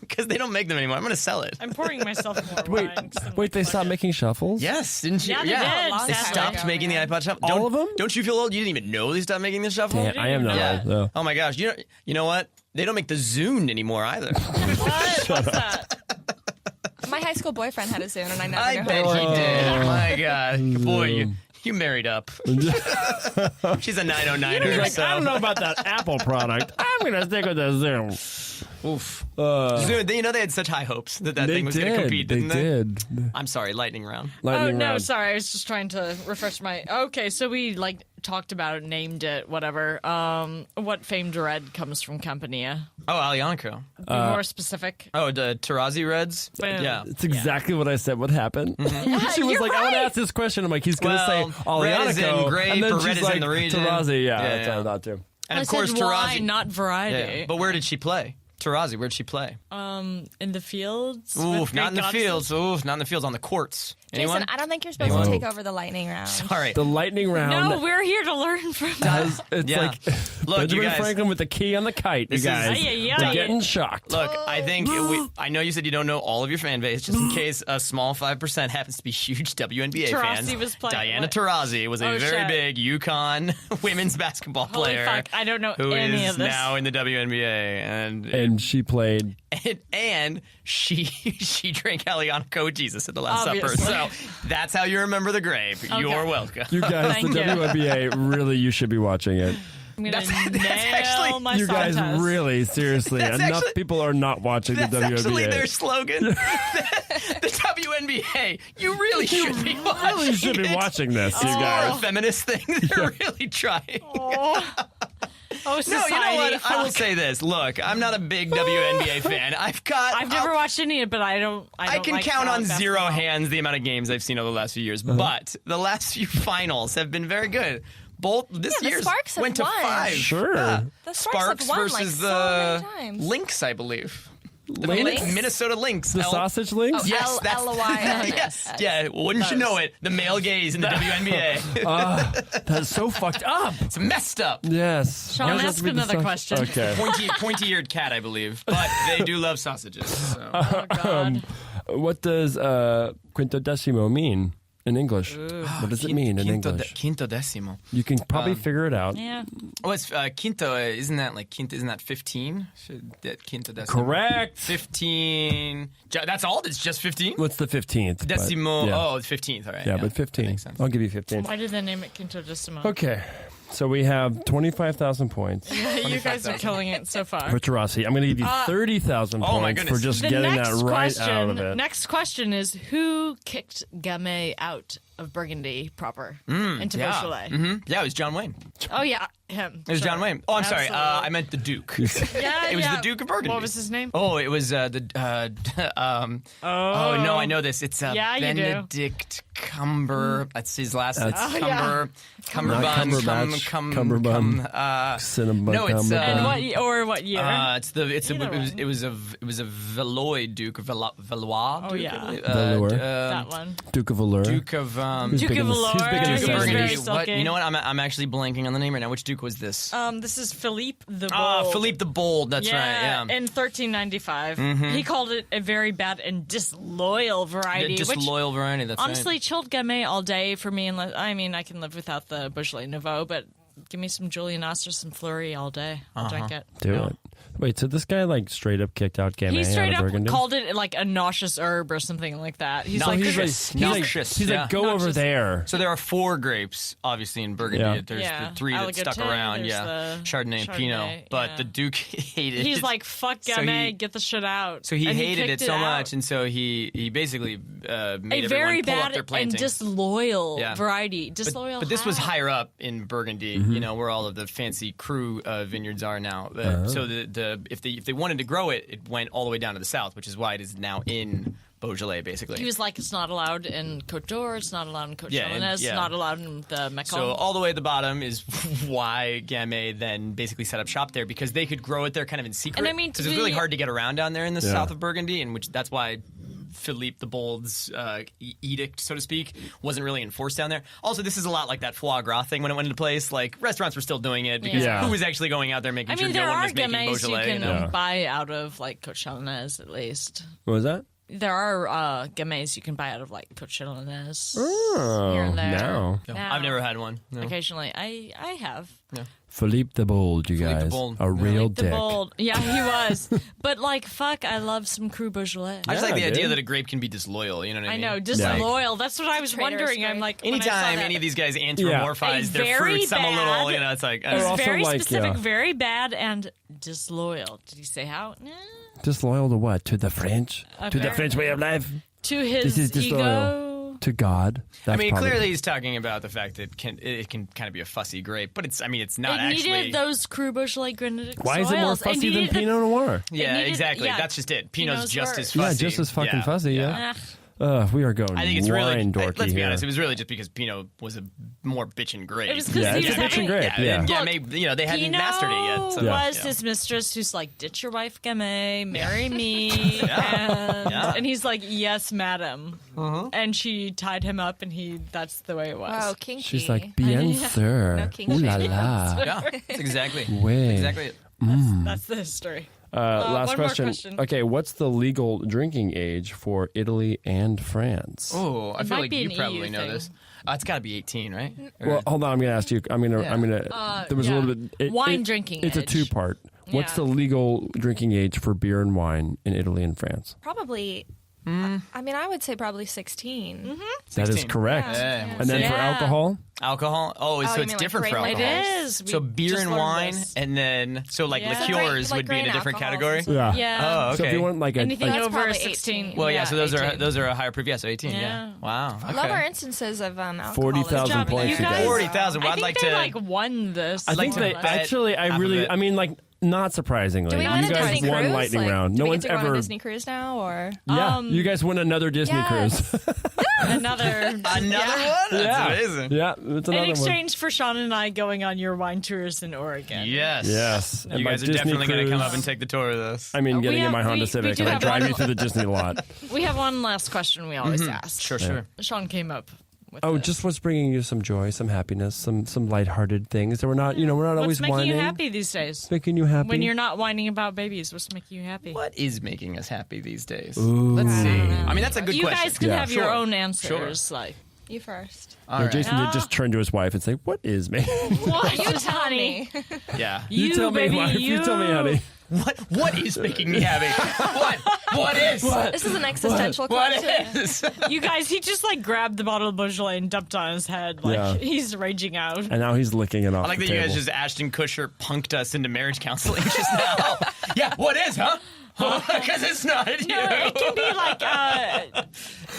because they don't make them anymore. I'm going to sell it. I'm pouring myself more Wait, wine. 'cause I'm wait, like, they fuck stopped it. making shuffles? Yes, didn't you? Yeah, they did. Long They time stopped ago, making yeah. the iPod Shuffle. All Don't- of them? Don't you feel old? You didn't even know they stopped making the Shuffle? Damn, I am not Yeah. old, though. Oh my gosh. You know what? They don't make the Zune anymore either. What? What's that? My high school boyfriend had a Zune, and I never I knew bet how he to did. My God. Boy, you married up. She's a 909er He's or like, so. I don't know about that Apple product. I'm going to stick with the Zoom. Oof. Uh, Zune, you know they had such high hopes that they thing was going to did. compete, They didn't they? did. I'm sorry, lightning round. Oh Lightning no, round. sorry. I was just trying to refresh my. Okay, so we like talked about it, named it, whatever. What famed red comes from Campania? Oh, Alianico. Be more specific. Oh, the Tarazi Reds? Boom. Yeah. It's exactly what I said would happen. Mm-hmm. She was you're like, I want to right. ask this question. I'm like, he's going to Well, say red is in Alianico. grape, and then or she's red is in like, the region. Tarazi. Yeah, Yeah, that's what yeah. I thought too. And I of course, said why, Tarazi. not variety. Yeah. But where did she play? Tarazi, where'd she play? In the fields. Oof, with not in the Greek fields. Oof, not in the fields, on the courts. Anyone? Jason, I don't think you're supposed to take over the lightning round. Sorry. The lightning round. goddesses. No, we're here to learn from them. has, it's Yeah. like Look, you Benjamin guys- Franklin with the key on the kite, you This is- guys. Ay, ay, We're ay. getting shocked. Look, I think I know you said you don't know all of your fan base, just in case a small 5% happens to be huge WNBA Taurasi fans. was playing- Diana what? Taurasi was a Oh, very shit. big UConn women's basketball Holy player fuck, I don't know who any is of this. now in the WNBA, And she played. and she drank Alianico with Jesus at the Last Obviously. Supper. So that's how you remember the grave. You're welcome. You guys, Thank the you. WNBA, really, you should be watching it. I'm gonna That's nail actually- my You song guys, test. really, seriously, That's enough actually- people are not watching the That's actually their WNBA. slogan. The WNBA. You really should be watching. Really should be it. watching this, you It's more guys. a feminist thing. They're really trying. Oh, No, society. you know what? I will fuck. say this. Look, I'm not a big WNBA fan. I've never watched any, but I don't. I can like count on basketball. zero hands the amount of games I've seen over the last few years. But the last few finals have been very good. Both this the year's Sparks have went to won. 5. Sure. Yeah. The Sparks have won, like, versus so the many times. Lynx, I believe. The Lynx? Minnesota Lynx. The sausage links? Oh, Yes, that's L-O-Y. yes. Yeah, wouldn't you know it? The male gaze in the WNBA. That's so fucked up. It's messed up. Yes. Shaughn, Why does it ask have to be the another sausage- question. Okay. Pointy-eared cat, I believe. But they do love sausages. So. Oh God. What does quintodecimo mean in English? What does it mean in English? Quintodecimo. You can probably figure it out. Yeah. Oh, it's quinto. Isn't that 15? Quintodecimo. Correct. 15. That's all. It's just 15. What's the 15th? but- Decimo. yeah. Oh, 15th. All right. Yeah, but 15. That makes sense. I'll give you 15. Why did they name it Quintodecimo? Okay. So we have 25,000 points You guys are killing it so far. for Tarasi. I'm going to give you 30,000 oh my points for goodness. just The getting next that right question, out of it. Next question is who kicked Gamay out of Burgundy proper into Beaujolais? Yeah, it was John Wayne. Oh yeah, him. It was John Wayne. Oh, I'm sorry. I meant the Duke. Yeah, It was yeah. the Duke of Burgundy. What was his name? Oh, it was oh no, I know this. It's Yeah, you do. Benedict Cumber. That's his last. It's That's- Cumber. Not Cumberbatch, Cumberbund. Cinnamon No, it's And what year? it was a Valois Duke of Valois. Oh, Duke, yeah. I believe. Velour. that one. Duke of Allure. Duke of He's Duke big of in the- he's big in Allure. the Duke of 70s. Burgundy. What? Silky. You know what? I'm actually blanking on the name right now. Which Duke was this? This is Philippe the Bold. Philippe the Bold. That's right. Yeah. In 1395, he called it a very bad and disloyal variety. which Disloyal variety. That's honestly chilled Gamay all day for me. Unless I mean, I can live without the Beaujolais Nouveau, but give me some Julian Oster, some Fleury all day. I'll drink it. Do it. Wait, so this guy like straight up kicked out Gamay He out straight of up Burgundy? called it like a nauseous herb or something like that. He's like, Noxious. He's like, go over there. So there are 4 grapes, obviously, in Burgundy. Yeah. There's the 3 that stuck Aligoté, around, there's the the Chardonnay and Pinot. Chardonnay, But yeah. the Duke hated it. he's like, fuck So Gamay, get the shit out. So he And hated kicked it so out. much, and so he basically made A everyone very pull up bad their and planting. disloyal Yeah. variety. Disloyal. But this was how? higher up in Burgundy, where all of the fancy cru vineyards are now. So if they wanted to grow it, it went all the way down to the south, which is why it is now in Beaujolais, basically. He was like, it's not allowed in Côte d'Or, it's not allowed in Côte Yeah, and- Chalonnaise, yeah. it's not allowed in the Mekong. So all the way at the bottom is why Gamay then basically set up shop there, because they could grow it there kind of in secret. And I mean, to because it's really be- hard to get around down there in the Yeah. south of Burgundy, and that's why Philippe the Bold's edict, so to speak, wasn't really enforced down there. Also, this is a lot like that foie gras thing when it went into place. Like, restaurants were still doing it because Yeah. who was actually going out there making I sure mean, no there one are was making Gamays you Beaujolais? can Yeah. buy out of like Côte Chalonnaise at least. What was that? There are Gamays you can buy out of like Côte Chalonnaise Oh, here and there. now. Now. I've never had one. No. Occasionally, I have. Philippe the Bold, you Philippe the guys. Bold. A real The dick. bold, yeah, he was. But like, fuck, I love some Cru Beaujolais. I just like the Yeah, idea dude. that a grape can be disloyal. You know what I I mean? know, disloyal. That's what I was Traitorous wondering. grape. I'm like, when I saw Anytime that- any of these guys anthropomorphize A their very fruits, I'm a little, bad- it's like, Or also very like, specific, yeah. very bad, and disloyal. Did he say how? Nah. Disloyal to what? To the French? To the Okay. French way of life? To This his is disloyal. ego. To God? I That's mean, probably- clearly he's talking about the fact that it can kind of be a fussy grape, but it's not It actually. needed those Cru Beaujolais granitic Why is it more soils. fussy than needed- Pinot Noir? Yeah, needed- exactly. yeah, That's just it. Pinot's Pinot's just worse. as Yeah, fussy. just as fucking fussy, yeah. Ah, We are going I think it's really. wine dorky Let's be here. honest. It was really just because Pinot was a more bitchin' grape. It was because Yeah, he it's was a bitchin' having- grape, yeah. and Look, Gamay, they hadn't Pinot mastered it yet. So, was yeah. his mistress who's like, ditch your wife, Gamay, marry me. And he's like, yes, madam. And she tied him up, and that's the way it was. Wow, kinky. She's like, bien sûr. No kinky Ooh la shit. la. Yeah, that's exactly. Ouais. Exactly it. That's the history. Last one more question. question. Okay, what's the legal drinking age for Italy and France? Oh, I feel might like be you an probably EU know thing. this. It's got to be 18, right? Well, hold on. I'm going to ask you. I'm going to. There was a yeah. little bit. Wine drinking It's a age. two-part. What's Yeah. the legal drinking age for beer and wine in Italy and France? Probably. I mean, I would say probably 16. That is 16. correct. Yeah. And then for Yeah. alcohol, Alcohol? Oh, you so mean it's like different for grain alcohol. It alcohol? is. We So beer just and learned wine, this. and then Yeah. liqueurs Like would be in a grain different alcohols. category. yeah. Yeah. Oh, okay. So if you want like Anything That's over probably 16. 18. Well, yeah. So those 18. are a higher proof. Yeah, so 18. Yeah. Yeah. Wow. I Okay. love our instances of alcohol. 40,000 points, You guys- 40,000. Well, I I'd think like they to. won this. I think to they bet actually. I half of really. it. I mean, like, not surprisingly, Do we you win a guys Disney won cruise? lightning Like, round. do No we one's get to go on ever. a Disney cruise now, or Yeah, you guys win another Disney Yes. cruise. Another Another one? That's Yeah. amazing. Yeah, it's in another one. exchange for Shaughn and I going on your wine tours in Oregon. Yes. Yes. And You my guys are Disney definitely going to come cruise- up and take the tour of this. I mean, We getting in have- my Honda we Civic do and I have drive one- you through the Disney lot. We have one last question we always ask. Sure, sure. Shaughn came up with Oh, this. just what's bringing you some joy, some happiness, some lighthearted things that we're not, we're not What's always making whining. you happy these days? Making you happy. When you're not whining about babies, what's making you happy? What is making us happy these days? Ooh. Let's see. I mean, that's a good You question. guys can Yeah. have your Sure. own answers. Like, you first? All No, right. Jason did just turn to his wife and say, "What is me?" what? You tell me. Yeah. You tell me, baby, wife. You tell me, honey. What is making me happy? What is? This is an existential What question. is? You guys, he just like grabbed the bottle of Beaujolais and dumped on his head. Like Yeah. he's raging out. And now he's licking it off I like the that you table. guys just Ashton Kutcher punked us into marriage counseling just now. Yeah, what is, huh? Because it's not you. No, it can be like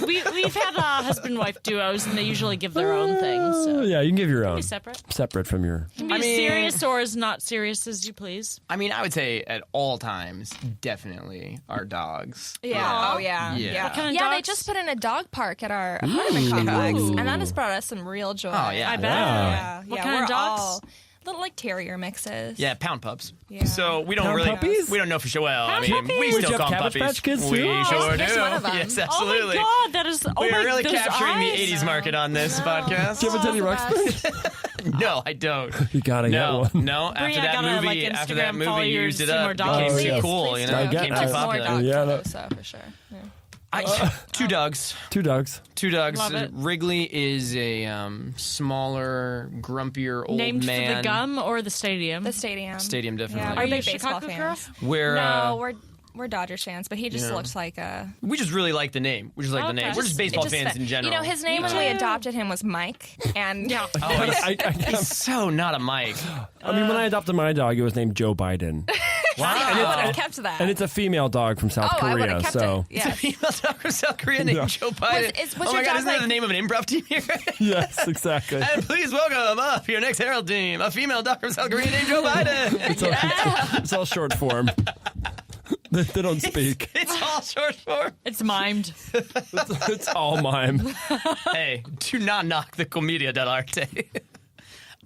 we've had husband-wife duos, and they usually give their own things. So. Yeah, you can give your own. Be separate. Separate from your. Can be I mean- serious or as not serious as you please. I mean, I would say at all times, definitely our dogs. Yeah. Aw. Oh, yeah. Yeah. What kind of Yeah, they dogs? just put in a dog park at our apartment complex, and that has brought us some real joy. Oh, yeah. I bet. Yeah. What yeah, kind of we're dogs? all little like terrier mixes. Yeah, pound pups. Yeah. So we don't Pound really, puppies? we don't know for sure. Well, I Pound mean, puppies? we Would still you have call them Cabbage puppies. Patch Kids We too? sure There's do. one of them. Yes, Oh absolutely. my god, that is. Oh We're my, really those capturing eyes. the 80s market on this podcast. Do you have a Teddy That's the Ruxpin? No, I don't. You gotta get No, one. no. Bree, After I that gotta, movie, like, after Instagram that movie, follow you you used to it see up. more It dogs. became Oh, too yes. cool, you know. I It get- became I- too More popular. dog Yeah, photos, so for sure. Yeah. Two dogs. Two dogs. Two dogs. Love it. Wrigley is a smaller, grumpier old Named man. for the gum or the stadium? The stadium. Stadium, definitely. Yeah, Are we're you a big baseball Chicago fans. girl? Where No, we're Dodgers fans, but he just looks like a. we just really like the name. We just like the Okay. name. We're just baseball it just fans fit. in general. You know, his name when we adopted him was Mike, and He's so not a Mike. I mean, when I adopted my dog, it was named Joe Biden. I would have kept that. And it's a female dog from South I would Korea, have kept so it. Yes. Female dog from South Korea named Joe Biden. was oh your my God, dog isn't that like- the name of an improv team here? yes, exactly. And please welcome up your next Herald team, a female dog from South Korea named Joe Biden. It's all short form. They don't speak. It's all short form. It's mimed. It's all mime. Hey, do not knock the commedia dell'arte.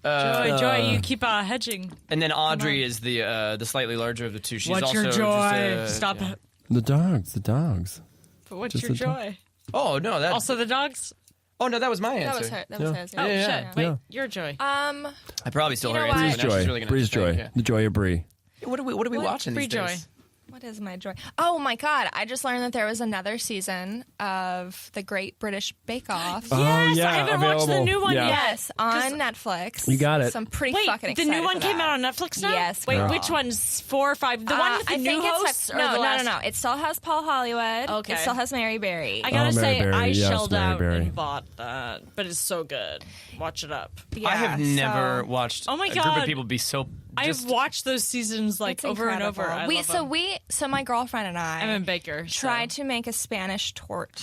Joy, you keep hedging. And then Audrey is the slightly larger of the two. She's What's also your joy? Just Stop yeah. it. The dogs. But what's Just your the dog. joy? Oh no, that. Also the dogs? Oh no, that was my answer. That was her. That was his. Oh, yeah. shit. Wait, Yeah. your joy. I probably stole You her know answer. what? Bree's but now she's joy. really gonna Bree's think, joy. yeah. The joy of Bree. What are we watching Free these joy. days? What is my joy? Oh my God! I just learned that there was another season of the Great British Bake Off. Oh, Yes, yeah, I haven't watched the available. new one Yeah. yet. Yes, on Netflix. You got it. So I'm pretty Wait, fucking the excited. new one for came that. out on Netflix now? Yes. Wait, girl. which one's 4 or 5? The one with the I new think hosts? Or no, the no, last? no. It still has Paul Hollywood. Okay. It still has Mary Berry. I gotta Mary say, Berry. I Yes, shelled Mary out Berry. and bought that, but it's so good. Watch it up. Yeah, I have never so watched Oh my a group God. of people be so. I've watched those seasons like it's over and over. incredible. So my girlfriend and I'm a I baker. tried to make a Spanish tort,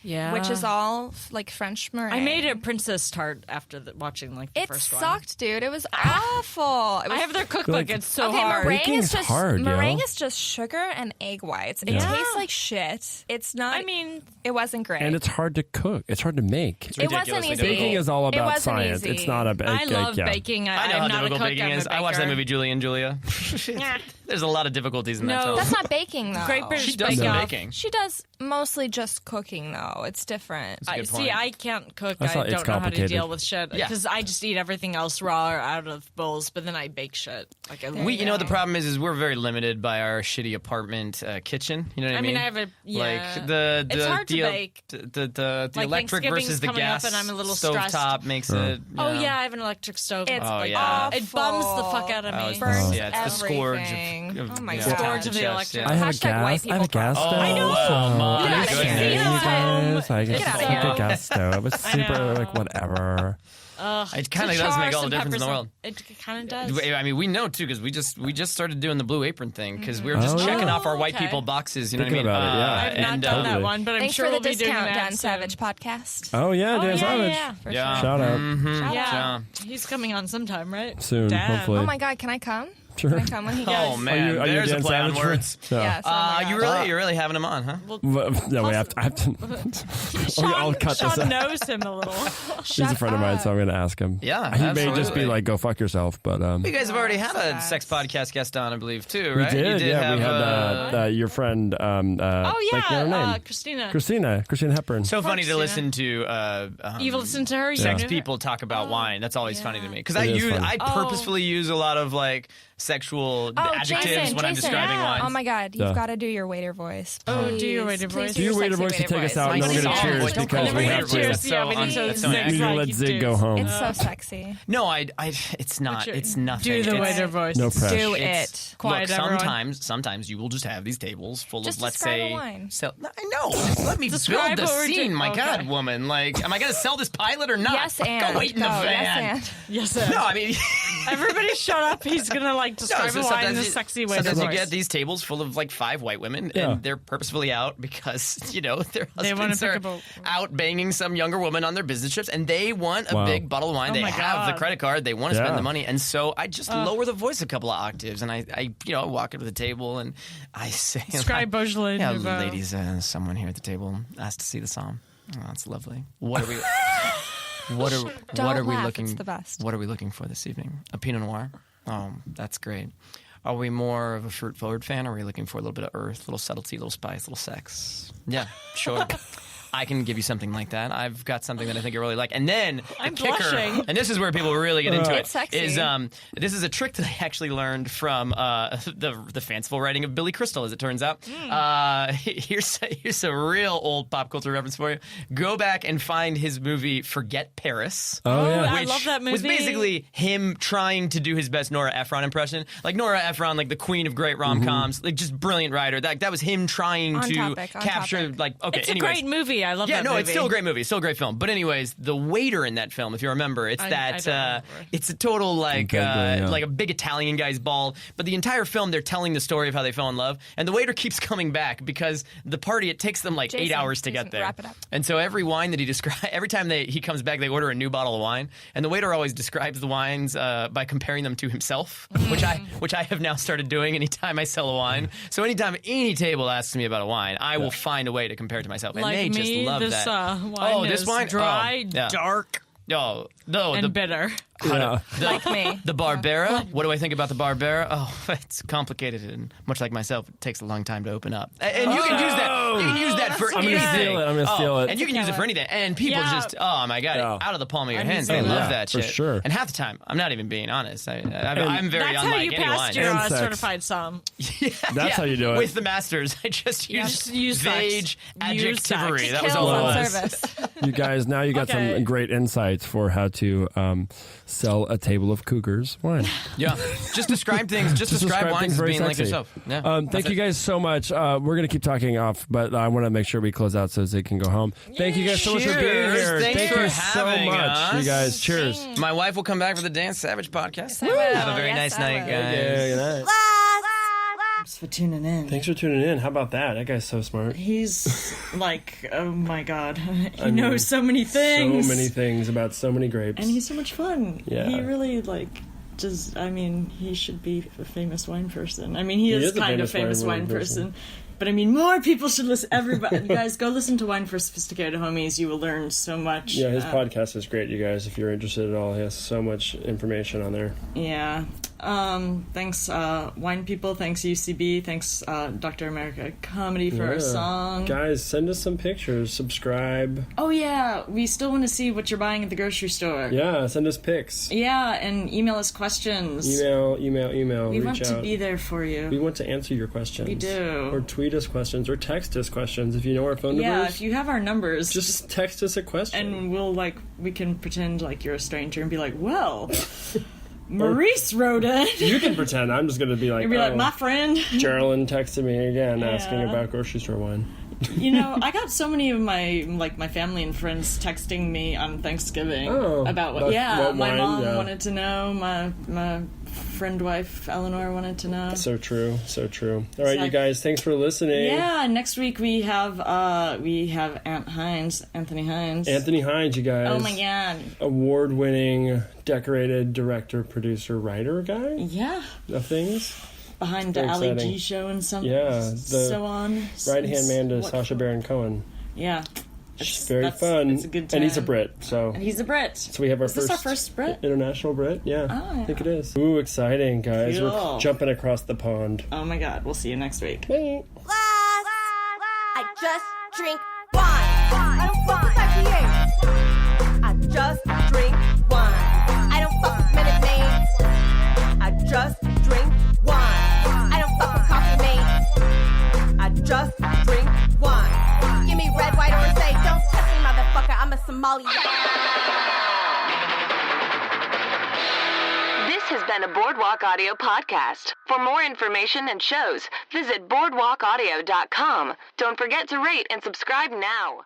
yeah, which is all like French meringue. I made a princess tart after watching like the It first one. sucked, dude. It was awful. It was I have their cookbook. Like- It's so okay, hard. meringue Baking's is just hard, yo. meringue is just sugar and egg whites. It Yeah. tastes like shit. It's not. I mean, it wasn't great. And it's hard to cook. It's hard to make. it wasn't ridiculously easy. difficult. Baking is all It about wasn't science. easy. It's not a I love yeah. baking. I know I'm how not a difficult cook. baking I'm is. a I watched that baker. movie Julie and Julia. There's a lot of difficulties in that No. film. That's not baking though. Great British She does Bake some Off. baking. She does mostly just cooking though. It's different. That's a good See, point. I can't cook. That's I not- it's don't know how to complicated. deal with shit Yeah. because I just eat everything else raw or out of bowls, but then I bake shit. Like I You know, the problem is we're very limited by our shitty apartment kitchen. You know what I mean? I have like the It's hard to bake. The Like electric Thanksgiving's versus the coming up gas and I'm a little stovetop stressed. makes it. Oh you know. yeah, I have an electric stove. It's Oh, like, yeah. it bums the fuck out of Oh, me. it's Burns yeah, it's the scourge everything. of Oh my yeah, God. Scourge of the chefs, electric. I have a Hashtag white gas. I have a people gas problem. stove. I know. So Mom, Yeah, goodness. see, you that's guys, I Get just out of like here. a gas stove. It's I super know. like whatever. It kind of does make all the difference in the world. It kind of does. I mean, we know too because we just started doing the Blue Apron thing because we were just Oh, checking yeah. off our white Okay. people boxes. You know Thinking what I mean? about it, yeah. I've not and, done that totally. one, but I'm Thanks sure for we'll the be doing discount, that Dan soon. Savage podcast. Oh yeah, Dan Yeah, Savage. yeah, for Yeah. sure. Shout out Yeah, he's coming on sometime, right? soon, Dan. hopefully. Oh my God, can I come? Sure. Can I come when he goes? Oh man, Are you there's a Dan play on Savage? words. No. Yes. Oh my You God. you're really having him on, huh? No, wait, I have to. I'll cut this Sean out. knows him a little. He's a friend of mine, so I'm going to ask him. Yeah, he may just be absolutely. like, "Go fuck yourself," but You guys have already had a Yes. sex podcast guest on, I believe, too, we right? did. You did Yeah, have, we had your friend. Oh like her yeah, name. Christina. Christina Hepburn. So funny to Christina. listen to. You've listened to her. You Sex knew her? people talk about wine. That's always funny to me because I It is use fun. I purposefully use a lot of like sexual adjectives when I'm describing wines. Oh my God, you've Yeah. got to do your waiter voice. Oh, do your Please. waiter Please voice. Do your waiter voice to take us out, and then we're going to cheers Don't because call we me have waiter to. voice. Cheers, yeah, we need to That's so zig inaccurate. You're going to like let Zig dudes. go home. It's so sexy. No, it's not. It's nothing. Do the It's- waiter voice. No pressure. Do It's, it. Quiet, look, everyone. sometimes you will just have these tables full Just of, let's describe say, a wine. I know. Just let me Describe build the what we're scene. doing. My Okay. God, woman. Like, am I going to sell this pilot or not? Yes, and go wait in the Go, van. Yes, Yes, sir. No, I mean, Everybody shut up. He's gonna like describe so a wine in a sometimes sexy way. Sometimes you get these tables full of like 5 white women, Yeah. and they're purposefully out because their They wanna husbands pick are up a- out banging some younger woman on their business trips, and they want a Wow. big bottle of wine. Oh They my have the God. credit card. They want to Yeah. spend the money, and so I just lower the voice a couple of octaves, and I walk up to the table and I say, Describe Beaujolais. "Yeah, Nouveau. ladies, someone here at the table asked to see the Somm. Oh, that's lovely. What are we? What are Don't we laugh, looking? it's the best. What are we looking for this evening? A Pinot Noir. Oh, that's great. Are we more of a fruit forward fan, or are we looking for a little bit of earth, a little subtlety, a little spice, a little sex? Yeah, sure. I can give you something like that. I've got something that I think you really like. And then I'm the kicker, blushing. and this is where people really get into it. It's sexy. Is this is a trick that I actually learned from the fanciful writing of Billy Crystal, as it turns out. Here's a real old pop culture reference for you. Go back and find his movie Forget Paris. Oh, yeah. I love that movie. Was basically him trying to do his best Nora Ephron impression. Like Nora Ephron, like the queen of great rom-coms, like just brilliant writer. That was him trying On to topic. capture, like, okay, It's anyways. a great movie. I love Yeah, that no, movie. it's still a great movie. It's still a great film. But anyways, the waiter in that film, if you remember, it's I don't remember. it's a total like yeah. like a big Italian guy's bald. But the entire film, they're telling the story of how they fell in love, and the waiter keeps coming back because the party, it takes them like 8 hours to get there. Wrap it up. And so every wine that he describes, every time he comes back, they order a new bottle of wine, and the waiter always describes the wines by comparing them to himself, which I have now started doing anytime I sell a wine. So anytime any table asks me about a wine, I will find a way to compare it to myself, and Like they me, just love this that. wine this is wine? dry, Oh, yeah. dark, Oh, no, and bitter. Yeah. Like me. The Barbera. What do I think about the Barbera? Oh, it's complicated, and much like myself, it takes a long time to open up. And you can use that. You can use that for I'm anything. gonna steal it. I'm gonna steal it. And you can use it for anything. And people Yeah. just, oh my god, Yeah. out of the palm of your I'm hands. They using love that. that For shit. sure. And half the time, I'm not even being honest. I'm very That's how unlike you any passed wine. your And sex. certified Somm. That's how you do it. With the masters, I just You used just use sex. vague Use adjectivery. sex. That was Kills all it on was. service. You guys, now you got Okay. some great insights for how to sell a table of Cougars wine. Yeah, just describe things. Just describe things wines as very being like sexy. yourself. Yeah, Thank that's you it. guys so much. We're going to keep talking off, but I want to make sure we close out so they can go home. Thank you guys so much for being Cheers. here. Thanks Thank for you so having much, us. you guys. Cheers. My wife will come back for the Dan Savage podcast. Yes, I will. Have a very Yes, nice I night, will. guys. Yeah, good night. Thanks for tuning in. Thanks for tuning in. How about that? That guy's so smart. He's like, oh my god, he knows so many things. So many things about so many grapes. And he's so much fun. Yeah. He really he should be a famous wine person. I mean, he is a kind of famous wine person. But I mean, more people should listen. Everybody, you guys, go listen to Wine for Sophisticated Homies. You will learn so much. Yeah, his podcast is great, you guys. If you're interested at all, he has so much information on there. Yeah. Thanks, Wine People. Thanks, UCB. Thanks, Dr. America Comedy for our song. Guys, send us some pictures. Subscribe. Oh, yeah. We still want to see what you're buying at the grocery store. Yeah, send us pics. Yeah, and email us questions. Email. We Reach want out. to be there for you. We want to answer your questions. We do. Or tweet us questions, or text us questions. If you know our phone Yeah, numbers, if you have our numbers, just text us a question. and we can pretend like you're a stranger and be like, well, Maurice wrote it. You can pretend. I'm just going to be like, You'd be like, my friend. Geraldine texted me again Yeah. asking about grocery store wine. You know, I got so many of my family and friends texting me on Thanksgiving about what. what My wine, mom yeah. wanted to know. My friend wife Eleanor wanted to know. So true. All right, So- you guys, thanks for listening. Yeah, next week we have Anthony Hines. Anthony Hines, you guys. Oh my god. Award-winning, decorated director, producer, writer guy Yeah. of things. Behind the Very Ali exciting. G show and some Yeah, so on. Right-hand man to What- Sacha Baron Cohen. Yeah. It's very fun. It's a good time. And he's a Brit, so And he's a Brit. so we have our Is this first, our first Brit? international Brit. Yeah, Oh, I think it is. Ooh, exciting, guys! Cool. We're jumping across the pond. Oh my god, we'll see you next week. Bye. I just drink wine. I don't fuck with IPA. I just drink wine. I don't fuck with Minute Maids. I just drink wine. I don't fuck with coffee mates. I just drink wine. Give me red, white, or rosé. Don't touch me, motherfucker. I'm a Somalian. This has been a Boardwalk Audio podcast. For more information and shows, visit boardwalkaudio.com. Don't forget to rate and subscribe now.